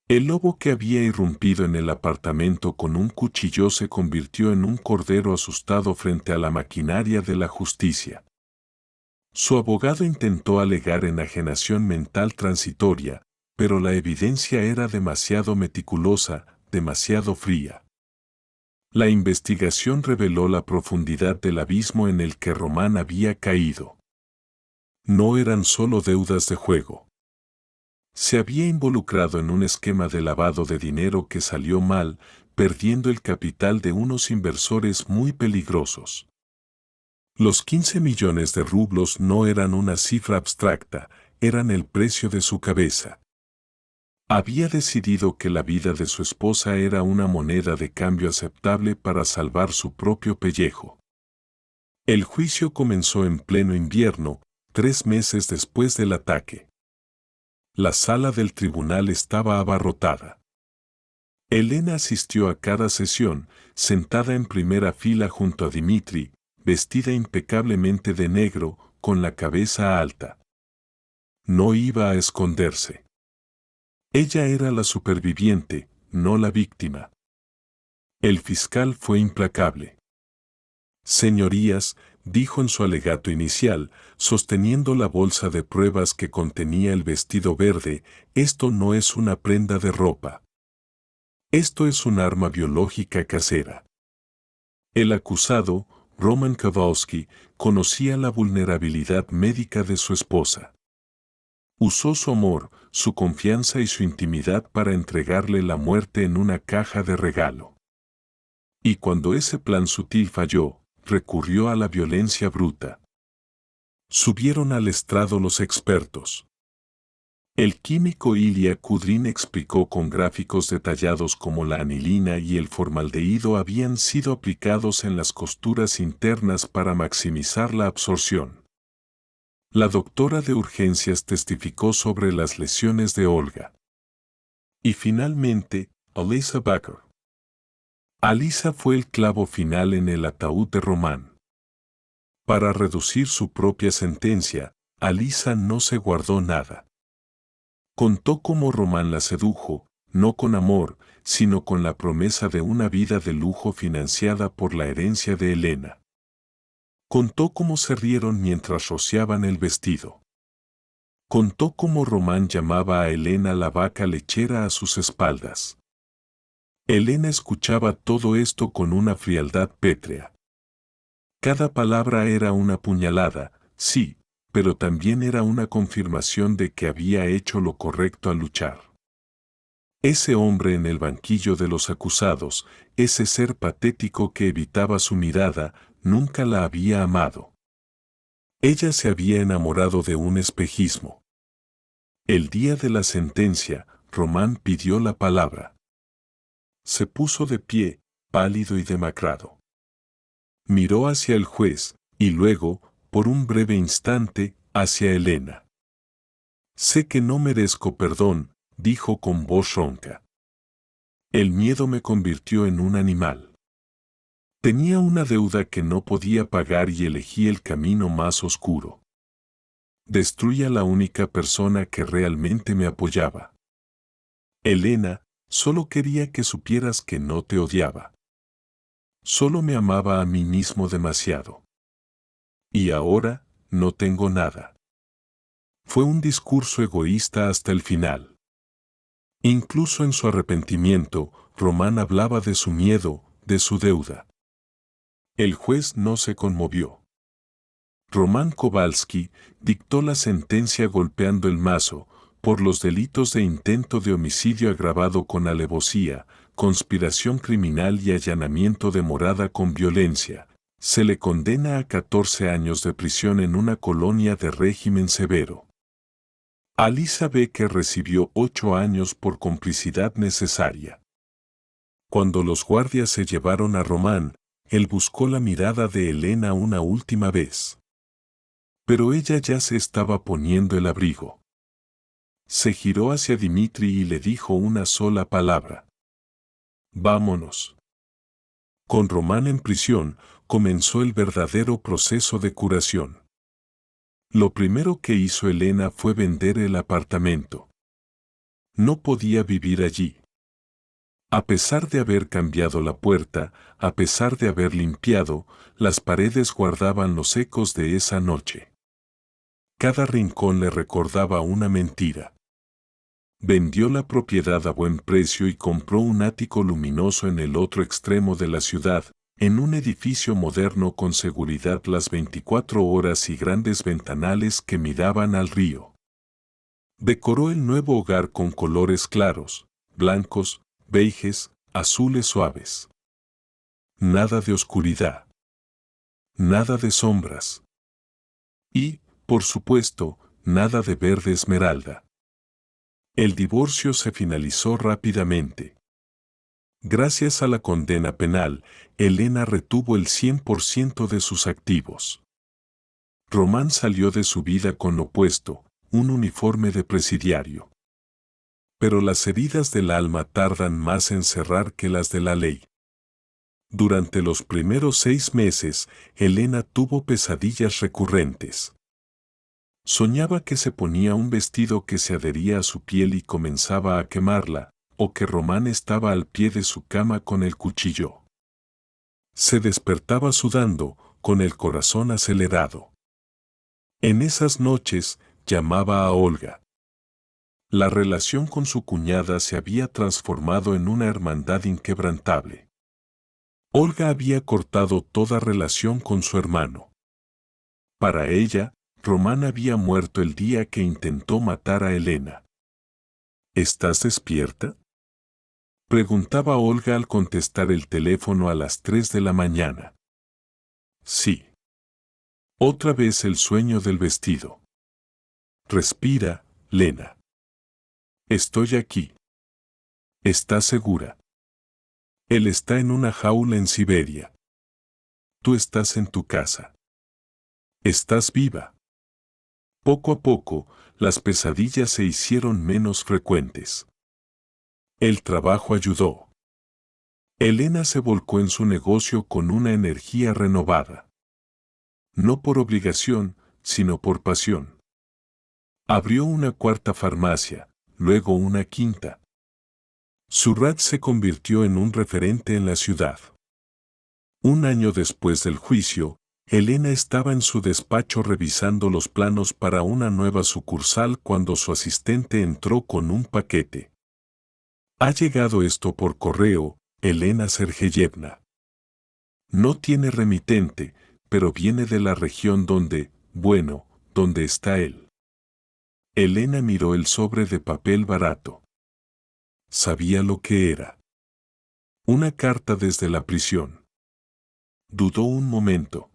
El lobo que había irrumpido en el apartamento con un cuchillo se convirtió en un cordero asustado frente a la maquinaria de la justicia. Su abogado intentó alegar enajenación mental transitoria, pero la evidencia era demasiado meticulosa, demasiado fría. La investigación reveló la profundidad del abismo en el que Román había caído. No eran solo deudas de juego. Se había involucrado en un esquema de lavado de dinero que salió mal, perdiendo el capital de unos inversores muy peligrosos. Los 15 millones de rublos no eran una cifra abstracta, eran el precio de su cabeza. Había decidido que la vida de su esposa era una moneda de cambio aceptable para salvar su propio pellejo. El juicio comenzó en pleno invierno, 3 meses después del ataque. La sala del tribunal estaba abarrotada. Elena asistió a cada sesión, sentada en primera fila junto a Dimitri, vestida impecablemente de negro, con la cabeza alta. No iba a esconderse. Ella era la superviviente, no la víctima. El fiscal fue implacable. Señorías, dijo en su alegato inicial, sosteniendo la bolsa de pruebas que contenía el vestido verde, esto no es una prenda de ropa. Esto es un arma biológica casera. El acusado, Roman Kowalski, conocía la vulnerabilidad médica de su esposa. Usó su amor, su confianza y su intimidad para entregarle la muerte en una caja de regalo. Y cuando ese plan sutil falló, recurrió a la violencia bruta. Subieron al estrado los expertos. El químico Ilya Kudrin explicó con gráficos detallados cómo la anilina y el formaldehído habían sido aplicados en las costuras internas para maximizar la absorción. La doctora de urgencias testificó sobre las lesiones de Olga. Y finalmente, Alisa Becker. Alisa fue el clavo final en el ataúd de Román. Para reducir su propia sentencia, Alisa no se guardó nada. Contó cómo Román la sedujo, no con amor, sino con la promesa de una vida de lujo financiada por la herencia de Elena. Contó cómo se rieron mientras rociaban el vestido. Contó cómo Román llamaba a Elena la vaca lechera a sus espaldas. Elena escuchaba todo esto con una frialdad pétrea. Cada palabra era una puñalada, sí, pero también era una confirmación de que había hecho lo correcto al luchar. Ese hombre en el banquillo de los acusados, ese ser patético que evitaba su mirada, nunca la había amado. Ella se había enamorado de un espejismo. El día de la sentencia, Román pidió la palabra. Se puso de pie, pálido y demacrado. Miró hacia el juez, y luego, por un breve instante, hacia Elena. Sé que no merezco perdón, dijo con voz ronca. El miedo me convirtió en un animal. Tenía una deuda que no podía pagar y elegí el camino más oscuro. Destruí a la única persona que realmente me apoyaba. Elena, solo quería que supieras que no te odiaba. Solo me amaba a mí mismo demasiado. Y ahora, no tengo nada. Fue un discurso egoísta hasta el final. Incluso en su arrepentimiento, Román hablaba de su miedo, de su deuda. El juez no se conmovió. Román Kowalski dictó la sentencia golpeando el mazo por los delitos de intento de homicidio agravado con alevosía, conspiración criminal y allanamiento de morada con violencia. Se le condena a 14 años de prisión en una colonia de régimen severo. Alisa Becker recibió 8 años por complicidad necesaria. Cuando los guardias se llevaron a Román, él buscó la mirada de Elena una última vez. Pero ella ya se estaba poniendo el abrigo. Se giró hacia Dimitri y le dijo una sola palabra. Vámonos. Con Román en prisión, comenzó el verdadero proceso de curación. Lo primero que hizo Elena fue vender el apartamento. No podía vivir allí. A pesar de haber cambiado la puerta, a pesar de haber limpiado, las paredes guardaban los ecos de esa noche. Cada rincón le recordaba una mentira. Vendió la propiedad a buen precio y compró un ático luminoso en el otro extremo de la ciudad, en un edificio moderno con seguridad las 24 horas y grandes ventanales que miraban al río. Decoró el nuevo hogar con colores claros, blancos, beiges, azules suaves. Nada de oscuridad. Nada de sombras. Y, por supuesto, nada de verde esmeralda. El divorcio se finalizó rápidamente. Gracias a la condena penal, Elena retuvo el 100% de sus activos. Román salió de su vida con lo puesto, un uniforme de presidiario. Pero las heridas del alma tardan más en cerrar que las de la ley. Durante los primeros 6 meses, Elena tuvo pesadillas recurrentes. Soñaba que se ponía un vestido que se adhería a su piel y comenzaba a quemarla, o que Román estaba al pie de su cama con el cuchillo. Se despertaba sudando, con el corazón acelerado. En esas noches, llamaba a Olga. La relación con su cuñada se había transformado en una hermandad inquebrantable. Olga había cortado toda relación con su hermano. Para ella, Román había muerto el día que intentó matar a Elena. ¿Estás despierta?, preguntaba Olga al contestar el teléfono a las 3 de la mañana. Sí. Otra vez el sueño del vestido. Respira, Lena. Estoy aquí. ¿Estás segura? Él está en una jaula en Siberia. Tú estás en tu casa. Estás viva. Poco a poco, las pesadillas se hicieron menos frecuentes. El trabajo ayudó. Elena se volcó en su negocio con una energía renovada. No por obligación, sino por pasión. Abrió una cuarta farmacia, luego una quinta. Surratt se convirtió en un referente en la ciudad. Un año después del juicio, Elena estaba en su despacho revisando los planos para una nueva sucursal cuando su asistente entró con un paquete. Ha llegado esto por correo, Elena Sergeyevna. No tiene remitente, pero viene de la región donde, bueno, donde está él. Elena miró el sobre de papel barato. Sabía lo que era. Una carta desde la prisión. Dudó un momento.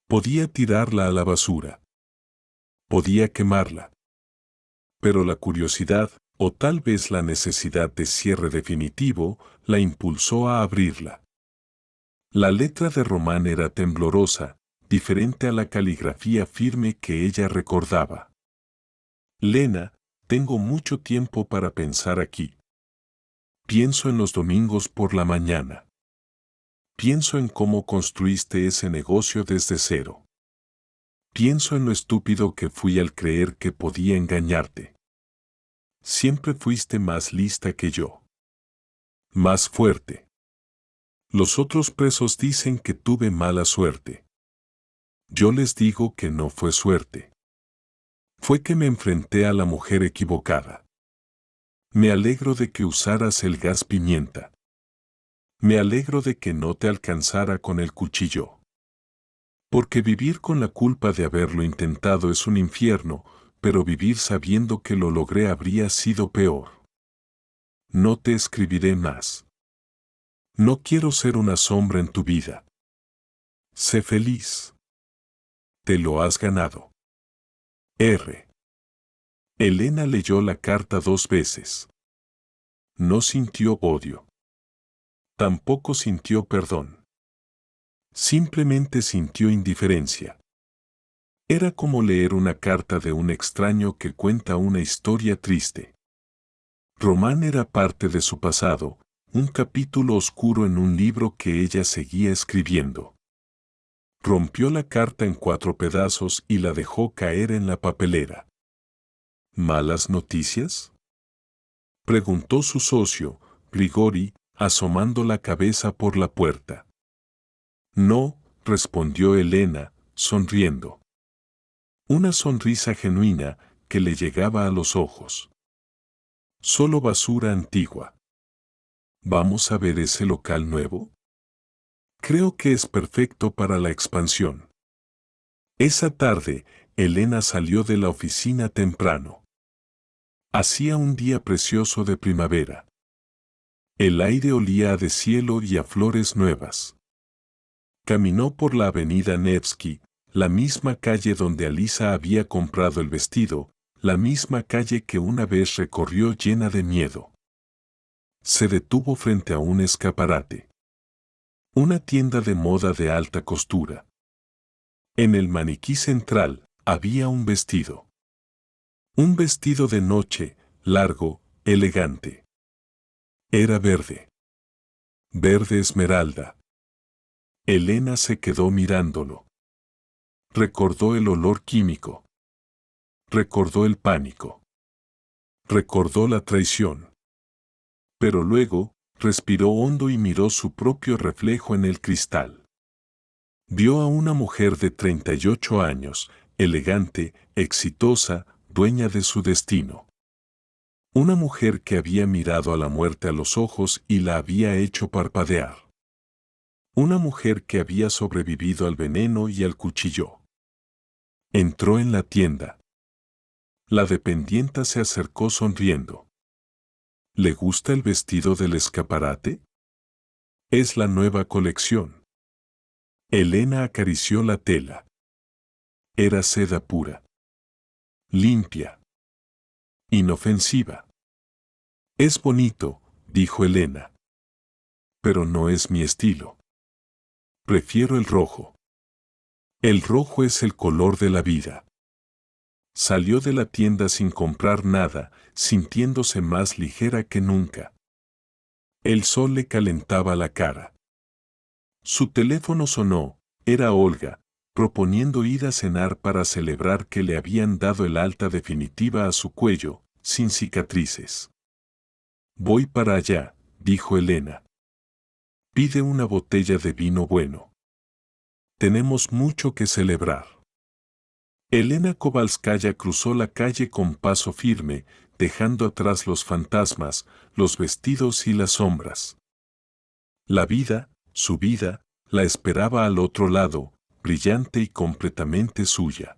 Podía tirarla a la basura. Podía quemarla. Pero la curiosidad, o tal vez la necesidad de cierre definitivo, la impulsó a abrirla. La letra de Román era temblorosa, diferente a la caligrafía firme que ella recordaba. Lena, tengo mucho tiempo para pensar aquí. Pienso en los domingos por la mañana. Pienso en cómo construiste ese negocio desde cero. Pienso en lo estúpido que fui al creer que podía engañarte. Siempre fuiste más lista que yo. Más fuerte. Los otros presos dicen que tuve mala suerte. Yo les digo que no fue suerte. Fue que me enfrenté a la mujer equivocada. Me alegro de que usaras el gas pimienta. Me alegro de que no te alcanzara con el cuchillo. Porque vivir con la culpa de haberlo intentado es un infierno, pero vivir sabiendo que lo logré habría sido peor. No te escribiré más. No quiero ser una sombra en tu vida. Sé feliz. Te lo has ganado. R. Elena leyó la carta 2 veces. No sintió odio. Tampoco sintió perdón. Simplemente sintió indiferencia. Era como leer una carta de un extraño que cuenta una historia triste. Román era parte de su pasado, un capítulo oscuro en un libro que ella seguía escribiendo. Rompió la carta en 4 pedazos y la dejó caer en la papelera. ¿Malas noticias?, preguntó su socio, Grigori, asomando la cabeza por la puerta. No, respondió Elena, sonriendo. Una sonrisa genuina que le llegaba a los ojos. Solo basura antigua. ¿Vamos a ver ese local nuevo? Creo que es perfecto para la expansión. Esa tarde, Elena salió de la oficina temprano. Hacía un día precioso de primavera. El aire olía a deshielo y a flores nuevas. Caminó por la avenida Nevsky, la misma calle donde Alisa había comprado el vestido, la misma calle que una vez recorrió llena de miedo. Se detuvo frente a un escaparate. Una tienda de moda de alta costura. En el maniquí central había un vestido. Un vestido de noche, largo, elegante. Era verde. Verde esmeralda. Elena se quedó mirándolo. Recordó el olor químico. Recordó el pánico. Recordó la traición. Pero luego, respiró hondo y miró su propio reflejo en el cristal. Vio a una mujer de 38 años, elegante, exitosa, dueña de su destino. Una mujer que había mirado a la muerte a los ojos y la había hecho parpadear. Una mujer que había sobrevivido al veneno y al cuchillo. Entró en la tienda. La dependienta se acercó sonriendo. ¿Le gusta el vestido del escaparate? Es la nueva colección. Elena acarició la tela. Era seda pura. Limpia. Inofensiva. Es bonito, dijo Elena. Pero no es mi estilo. Prefiero el rojo. El rojo es el color de la vida. Salió de la tienda sin comprar nada, sintiéndose más ligera que nunca. El sol le calentaba la cara. Su teléfono sonó, era Olga, proponiendo ir a cenar para celebrar que le habían dado el alta definitiva a su cuello, sin cicatrices. Voy para allá, dijo Elena. Pide una botella de vino bueno. Tenemos mucho que celebrar. Elena Kovalskaya cruzó la calle con paso firme, dejando atrás los fantasmas, los vestidos y las sombras. La vida, su vida, la esperaba al otro lado, brillante y completamente suya.